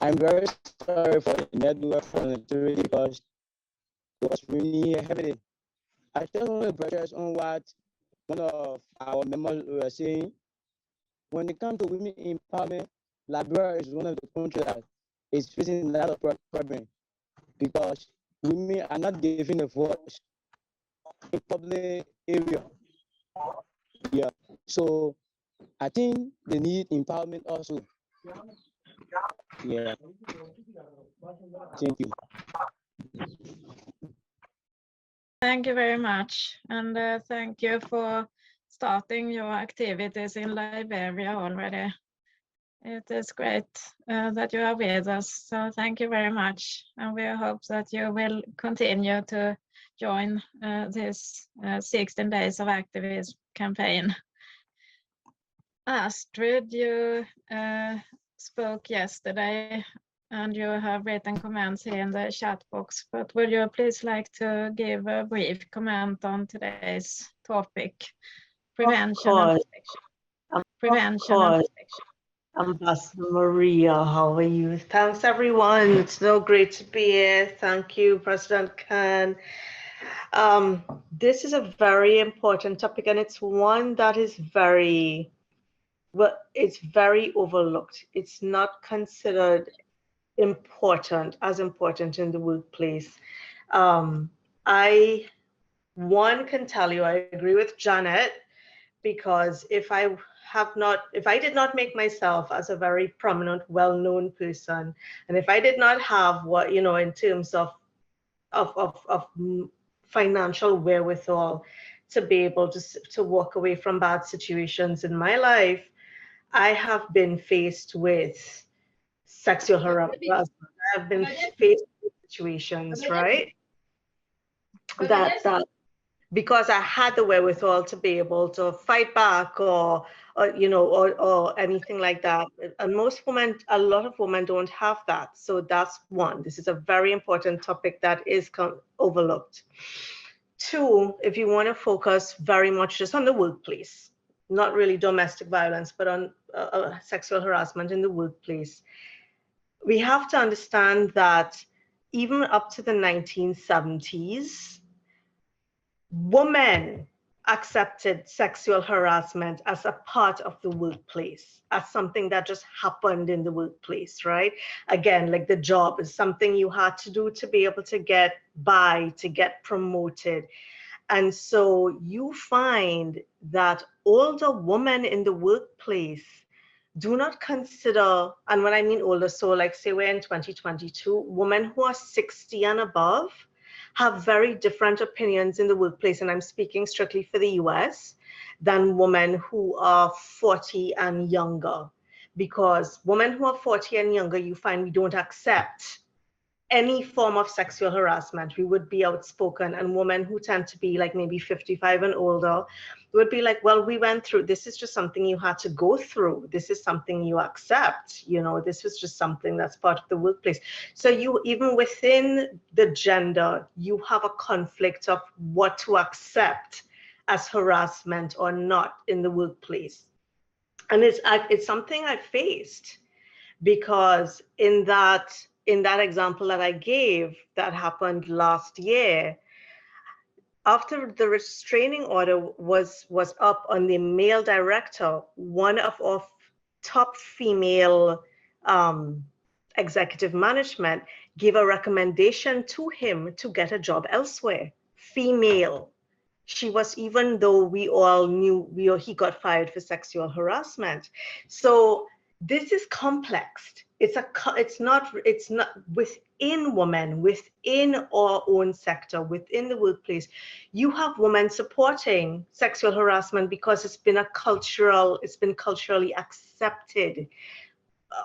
I'm very sorry for the network connectivity because it was really heavy. I just want to pressure on what one of our members were saying. When it comes to women empowerment, Liberia is one of the countries that is facing a lot of problems because women are not given a voice in public area. Yeah, so I think they need empowerment also. Yeah. Thank you. Thank you very much, and thank you for starting your activities in Liberia already. It is great that you are with us, so thank you very much, and we hope that you will continue to join this 16 days of activism campaign. Astrid, you spoke yesterday and you have written comments here in the chat box, but would you please like to give a brief comment on today's topic, prevention and protection? Prevention and protection. Ambassador Maria, how are you? Thanks everyone, it's so great to be here. Thank you, President Khan. This is a very important topic, and it's one that is very, well, it's very overlooked. It's not considered important in the workplace. I can tell you, I agree with Janet, because if I did not make myself as a very prominent, well-known person, and if I did not have what, in terms of financial wherewithal to be able to walk away from bad situations in my life, I have been faced with sexual harassment. I've been faced with situations, right? That because I had the wherewithal to be able to fight back or anything like that. And most women, a lot of women don't have that. So that's one. This is a very important topic that is overlooked. Two, if you want to focus very much just on the workplace, not really domestic violence, but on sexual harassment in the workplace, we have to understand that even up to the 1970s, women accepted sexual harassment as a part of the workplace, as something that just happened in the workplace, right? Again, like the job is something you had to do to be able to get by, to get promoted. And so you find that older women in the workplace do not consider, and when I mean older, so like say we're in 2022, women who are 60 and above have very different opinions in the workplace, and I'm speaking strictly for the US, than women who are 40 and younger. Because women who are 40 and younger, you find we don't accept any form of sexual harassment. We would be outspoken, and women who tend to be like maybe 55 and older would be like, well, we went through, this is just something you had to go through. This is something you accept, this was just something that's part of the workplace. So you, even within the gender, you have a conflict of what to accept as harassment or not in the workplace. And it's something I faced, because in that example that I gave that happened last year, after the restraining order was up on the male director, one of our top female executive management gave a recommendation to him to get a job elsewhere. Female. She was, even though we all knew he got fired for sexual harassment. So this is complex. It's not within women, within our own sector, within the workplace. You have women supporting sexual harassment because it's been culturally accepted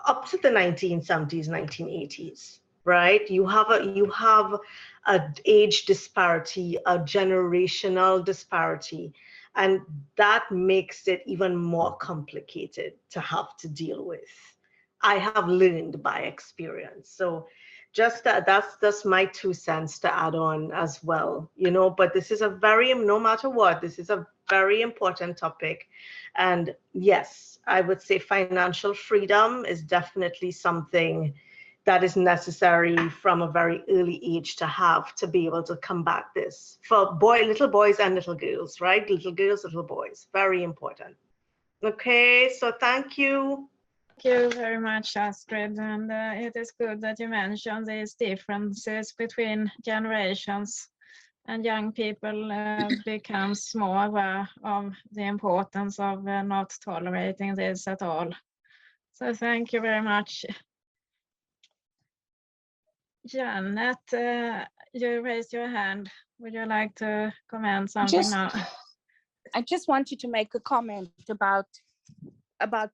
up to the 1970s, 1980s, right? You have an age disparity, a generational disparity, and that makes it even more complicated to have to deal with. I have learned by experience. So just that's just my 2 cents to add on as well, but this is no matter what, this is a very important topic. And yes, I would say financial freedom is definitely something that is necessary from a very early age to have, to be able to combat this for little boys and little girls, right? Little girls, little boys, very important. Okay, so thank you. Thank you very much, Astrid. And it is good that you mentioned these differences between generations, and young people becomes more aware of the importance of not tolerating this at all. So thank you very much. Janet, you raised your hand. Would you like to comment something now? I just wanted to make a comment about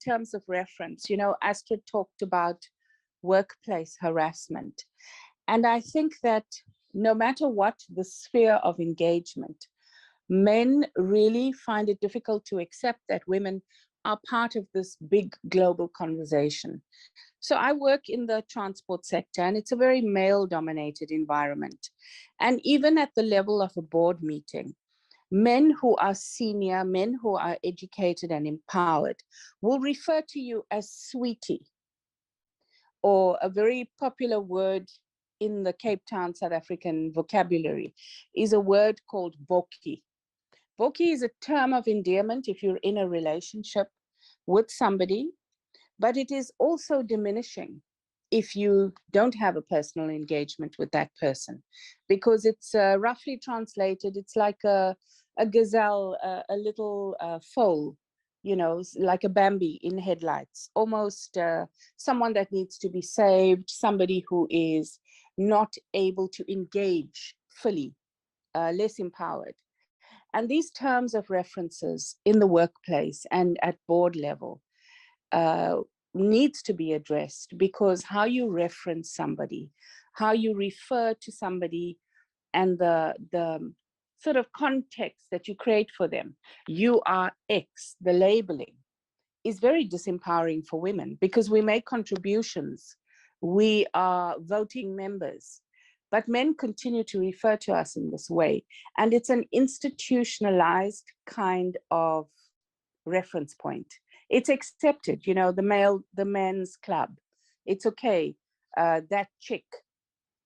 terms of reference. Astrid talked about workplace harassment. And I think that no matter what the sphere of engagement, men really find it difficult to accept that women are part of this big global conversation. So I work in the transport sector, and it's a very male-dominated environment. And even at the level of a board meeting, men who are senior, men who are educated and empowered will refer to you as sweetie, or a very popular word in the Cape Town South African vocabulary is a word called boki. Boki is a term of endearment if you're in a relationship with somebody, but it is also diminishing if you don't have a personal engagement with that person, because it's roughly translated, it's like a gazelle, a little foal, like a Bambi in headlights, almost someone that needs to be saved, somebody who is not able to engage fully, less empowered. And these terms of references in the workplace and at board level needs to be addressed, because how you reference somebody, how you refer to somebody, and the sort of context that you create for them, you are X, the labeling, is very disempowering for women, because we make contributions, we are voting members, but men continue to refer to us in this way. And it's an institutionalized kind of reference point. It's accepted, you know, the men's club. It's okay, that chick.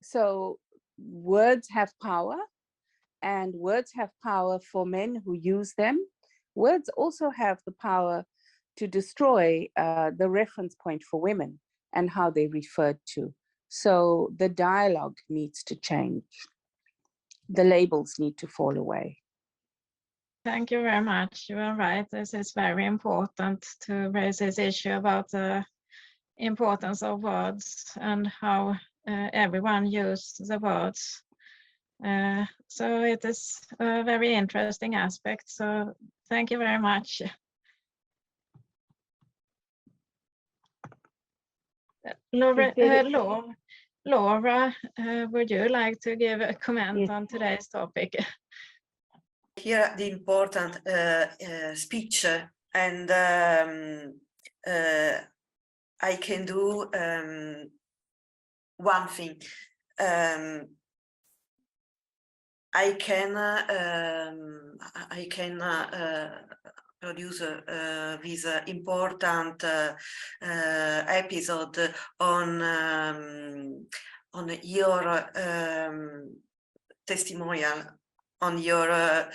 So words have power, and words have power for men who use them. Words also have the power to destroy the reference point for women and how they referred to. So the dialogue needs to change. The labels need to fall away. Thank you very much. You are right. This is very important to raise this issue about the importance of words and how everyone uses the words. So it is a very interesting aspect. So thank you very much. Laura, would you like to give a comment on today's topic? Here the important speech, and I can do one thing. I can produce this important episode on your testimonial, on your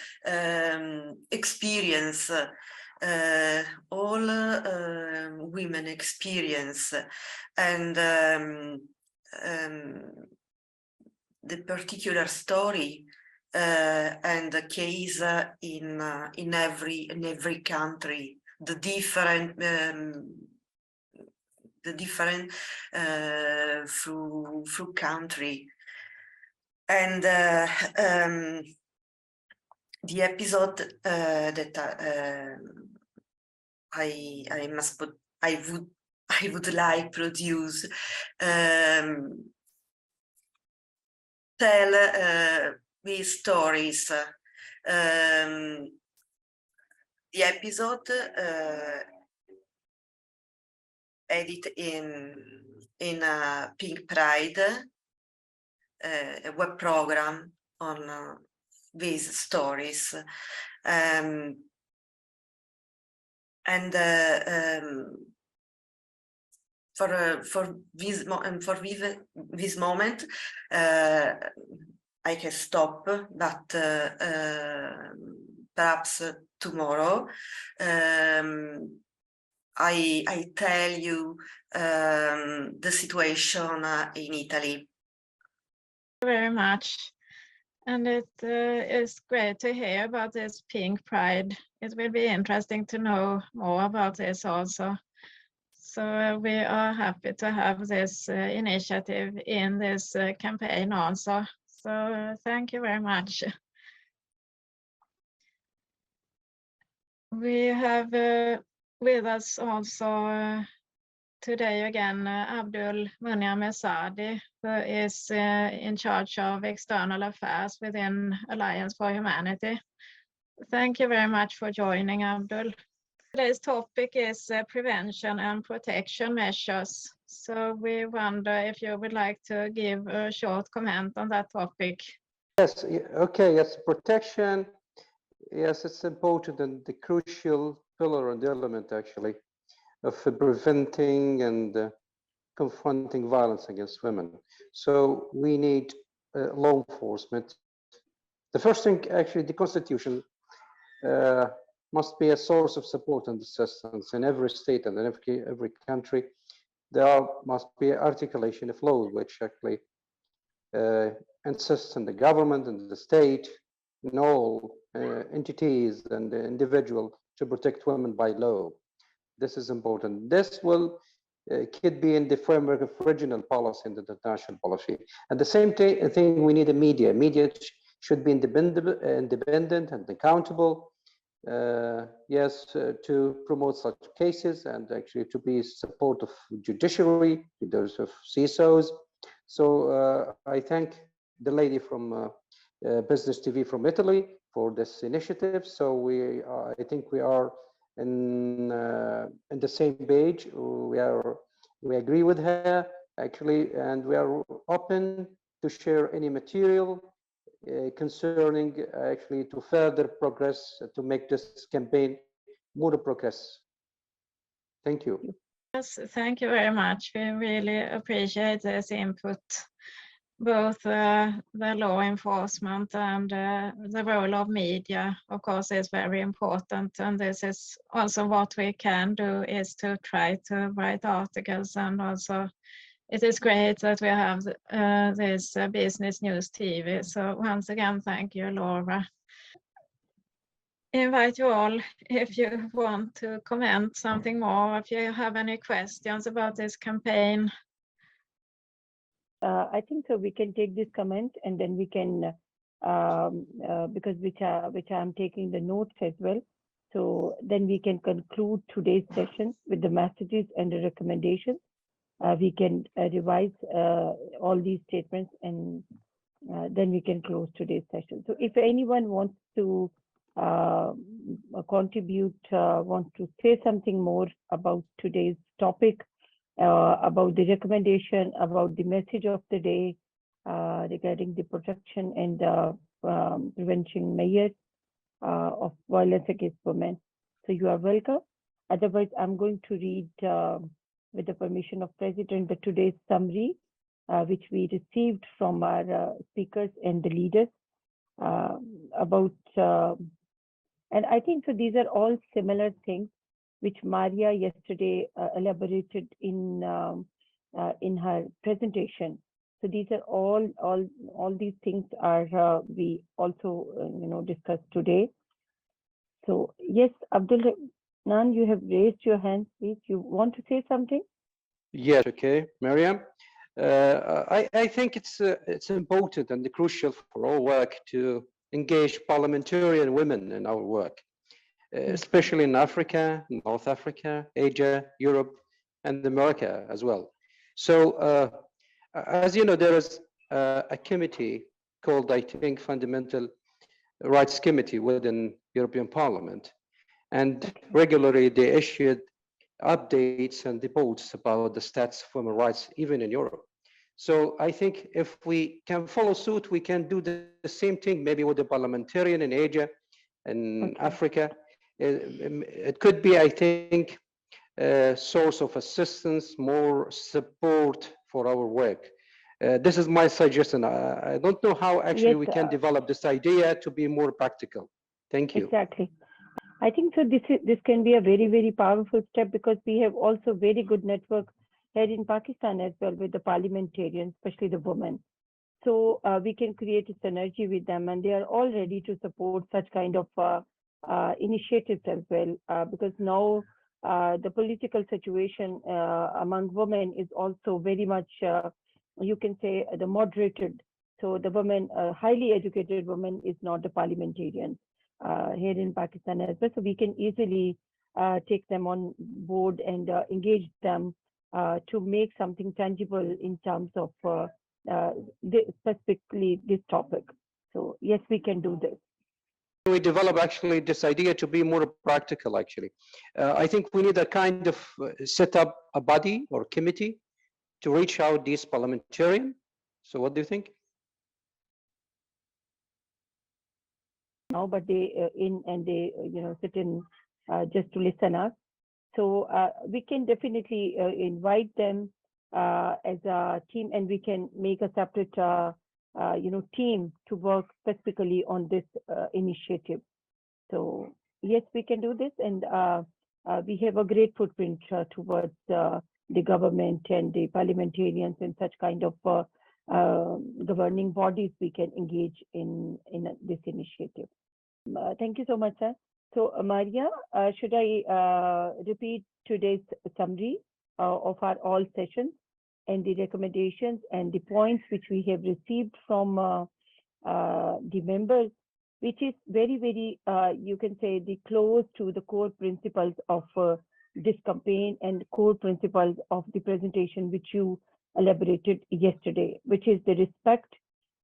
experience, all women experience, and the particular story and the case in every country, the different through country, and the episode that I would like produce tell these stories. The episode edit in Pink Pride, a web program on these stories, and for this moment, I can stop, but perhaps tomorrow I tell you the situation in Italy. Thank you very much. And it is great to hear about this Pink Pride. It will be interesting to know more about this also. So we are happy to have this initiative in this campaign also. So thank you very much. We have with us also today again Abdul Munia-Messadi, who is in charge of external affairs within Alliance for Humanity. Thank you very much for joining, Abdul. Today's topic is prevention and protection measures. So we wonder if you would like to give a short comment on that topic. Yes, okay, yes, protection, yes, it's important and the crucial pillar and element actually of preventing and confronting violence against women. So we need law enforcement. The first thing, actually, the Constitution must be a source of support and assistance in every state and in every country. There must be articulation of law which actually insists on the government and the state and all entities and the individual to protect women by law. This is important. This will could be in the framework of regional policy and the international policy. At the same thing, we need a media. Media should be independent and accountable. to promote such cases and actually to be support of judiciary, those of CISOs. So I thank the lady from Business TV from Italy for this initiative. So I think we are in the same page. We agree with her actually, and we are open to share any material concerning actually to further progress to make this campaign more progress. Thank you. Yes, thank you very much. We really appreciate this input, both the law enforcement and the role of media, of course, is very important. And this is also what we can do, is to try to write articles. And also it is great that we have this Business News TV. So once again, thank you, Laura. Invite you all if you want to comment something more, if you have any questions about this campaign. I think so we can take this comment and then we can, because which I'm taking the notes as well. So then we can conclude today's session with the messages and the recommendations. We can revise all these statements and then we can close today's session. So if anyone wants to contribute, wants to say something more about today's topic, about the recommendation, about the message of the day regarding the protection and prevention measures of violence against women. So you are welcome. Otherwise, I'm going to read, with the permission of President, the today's summary, which we received from our speakers and the leaders about, and I think so these are all similar things which Maria yesterday elaborated in her presentation. So these are all these things are we also discussed today. So yes, Abdul Nan, you have raised your hand, please. You want to say something? Yes, okay, Mariam. I think it's important and crucial for our work to engage parliamentarian women in our work, especially in Africa, North Africa, Asia, Europe, and America as well. So as you know, there is a committee called, I think, Fundamental Rights Committee within European Parliament. And regularly they issued updates and reports about the status of women's rights, even in Europe. So I think if we can follow suit, we can do the same thing, maybe with the parliamentarian in Asia and Africa. It could be, I think, a source of assistance, more support for our work. This is my suggestion. I don't know how actually we can develop this idea to be more practical. Thank you. Exactly. I think so this can be a very, very powerful step, because we have also very good network here in Pakistan as well with the parliamentarians, especially the women. So we can create a synergy with them, and they are all ready to support such kind of initiatives as well, because now the political situation among women is also very much, you can say, the moderated. So the women, highly educated woman is not the parliamentarian here in Pakistan as well. So we can easily take them on board and engage them to make something tangible in terms of specifically this topic. So yes, we can do this. We develop actually this idea to be more practical actually. I think we need a kind of set up a body or committee to reach out these parliamentarians. So what do you think? Now, but they sit in just to listen us. So we can definitely invite them as a team, and we can make a separate team to work specifically on this initiative. So yes, we can do this, and we have a great footprint towards the government and the parliamentarians and such kind of governing bodies we can engage in this initiative. Thank you so much, sir. So Maria, should I repeat today's summary of our all sessions and the recommendations and the points which we have received from the members, which is very, very, you can say, the close to the core principles of this campaign and core principles of the presentation which you elaborated yesterday, which is the respect,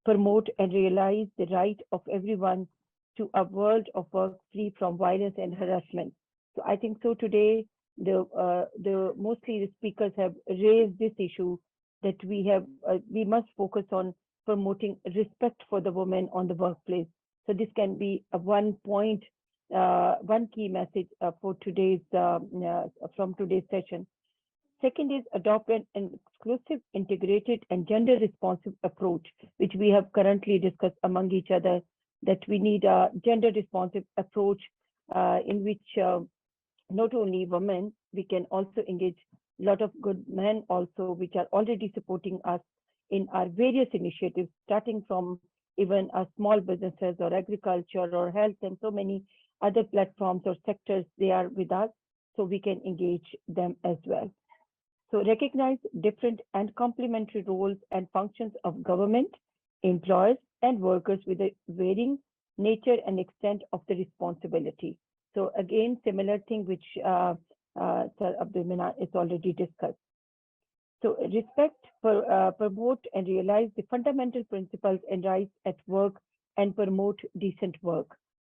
promote and realize the right of everyone to a world of work free from violence and harassment. So I think so today, mostly the speakers have raised this issue that we must focus on promoting respect for the women on the workplace. So this can be a one point, one key message for today's from today's session. Second is adopt an exclusive, integrated, and gender-responsive approach, which we have currently discussed among each other, that we need a gender-responsive approach in which not only women, we can also engage a lot of good men also, which are already supporting us in our various initiatives, starting from even our small businesses or agriculture or health and so many other platforms or sectors, they are with us, so we can engage them as well. So recognize different and complementary roles and functions of government, employers, and workers with a varying nature and extent of the responsibility. So again, similar thing which Sir Abdul Minan is already discussed. So respect, promote and realize the fundamental principles and rights at work and promote decent work.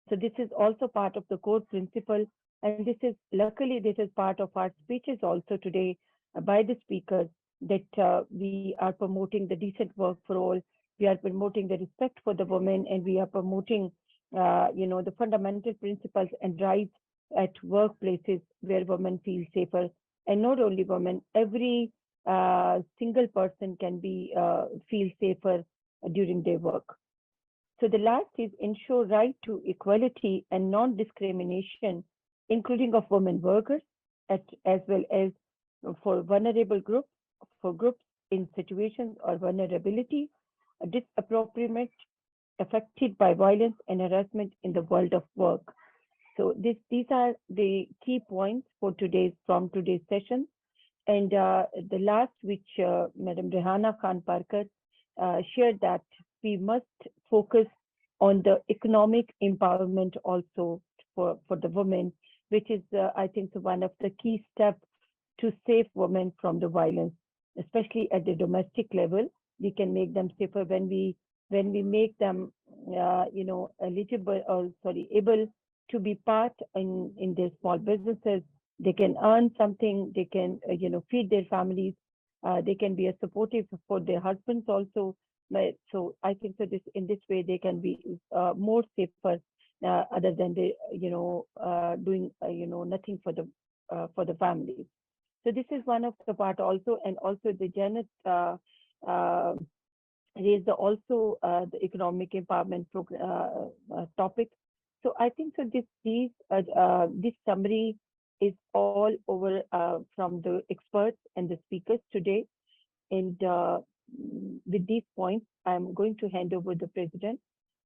So this is also part of the core principle, and this is luckily this is part of our speeches also today by the speakers, that we are promoting the decent work for all. We are promoting the respect for the women, and we are promoting the fundamental principles and rights at workplaces where women feel safer. And not only women, every single person can be feel safer during their work. So the last is ensure right to equality and non-discrimination, including of women workers, as well as for vulnerable groups, for groups in situations or vulnerability, disappropriate, affected by violence and harassment in the world of work. So these are the key points for from today's session. And the last, which Madam Rehana Khan Parker shared, that we must focus on the economic empowerment also for the women, which is, I think, one of the key steps to save women from the violence, especially at the domestic level. We can make them safer when we make them, eligible or able to be part in their small businesses. They can earn something. They can, feed their families. They can be a supportive for their husbands also. So I think that in this way they can be more safer, other than they, doing, nothing for the families. So this is one of the part also, and also the Janet raised also the economic empowerment topic. So I think so. This summary is all over from the experts and the speakers today. And with these points, I'm going to hand over the president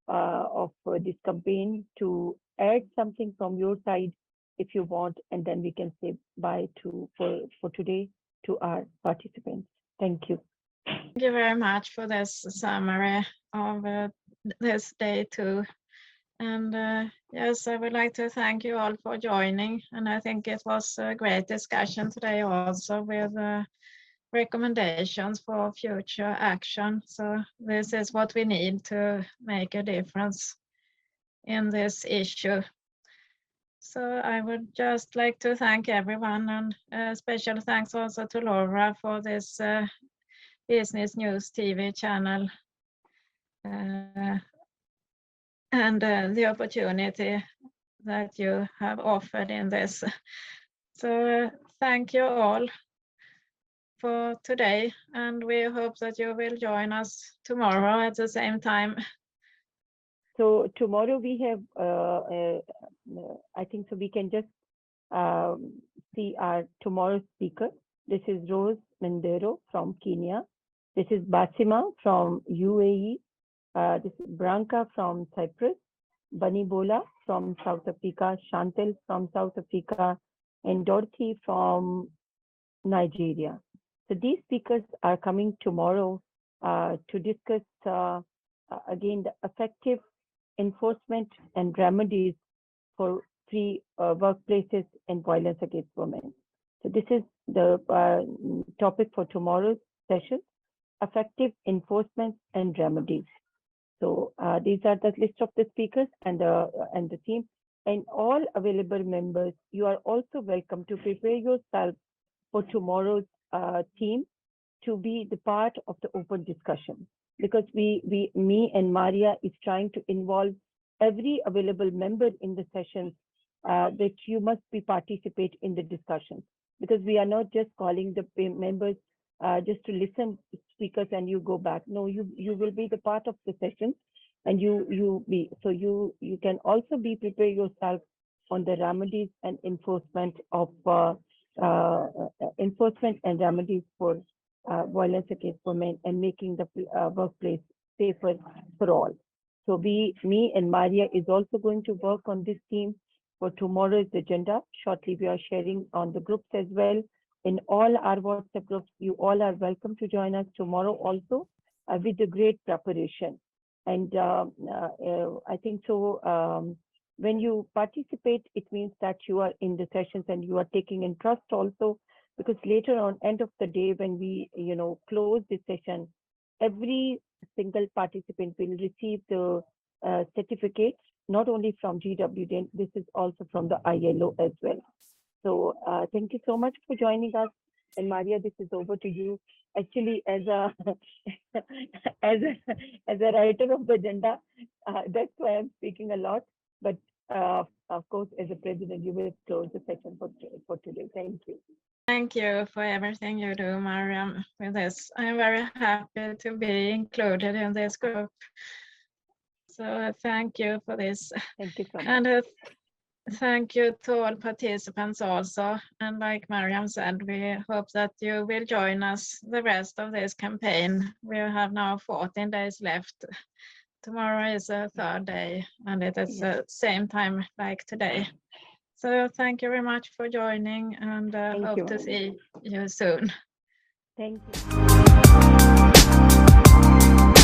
of this campaign to add something from your side if you want, and then we can say bye for today to our participants. Thank you. Thank you very much for this summary of this day too. And yes, I would like to thank you all for joining. And I think it was a great discussion today also, with recommendations for future action. So this is what we need to make a difference in this issue. So I would just like to thank everyone, and special thanks also to Laura for this Business News TV channel and the opportunity that you have offered in this. So thank you all for today, and we hope that you will join us tomorrow at the same time. So tomorrow we have, I think so we can just see our tomorrow's speaker. This is Rose Mendero from Kenya. This is Basima from UAE. This is Branka from Cyprus, Bunny Bola from South Africa, Chantel from South Africa, and Dorothy from Nigeria. So these speakers are coming tomorrow to discuss again the effective enforcement and remedies for free workplaces and violence against women. So this is the topic for tomorrow's session, effective enforcement and remedies. So these are the list of the speakers and the team. And all available members, you are also welcome to prepare yourself for tomorrow's team to be the part of the open discussion, because me and Maria is trying to involve every available member in the sessions that you must participate in the discussion, because we are not just calling the members just to listen to speakers and you go back. No, you will be the part of the session, and you can also prepare yourself on the remedies and enforcement of enforcement and remedies for violence against women and making the workplace safer for all. So me and Maria is also going to work on this theme for tomorrow's agenda. Shortly, we are sharing on the groups as well. In all our WhatsApp groups, you all are welcome to join us tomorrow also with a great preparation. And I think so when you participate, it means that you are in the sessions and you are taking interest also, because later on, end of the day, when we close this session, every single participant will receive the certificates, not only from GWD, this is also from the ILO as well. So thank you so much for joining us. And Maria, this is over to you. Actually, as a as a writer of the agenda, that's why I'm speaking a lot. But of course, as a president, you will close the session for today. Thank you. Thank you for everything you do, Mariam, with this. I'm very happy to be included in this group. So thank you for this. Thank you so much. And thank you to all participants also. And like Mariam said, we hope that you will join us the rest of this campaign. We have now 14 days left. Tomorrow is the third day, and it is the same time like today. So thank you very much for joining, and hope to see you soon. Thank you.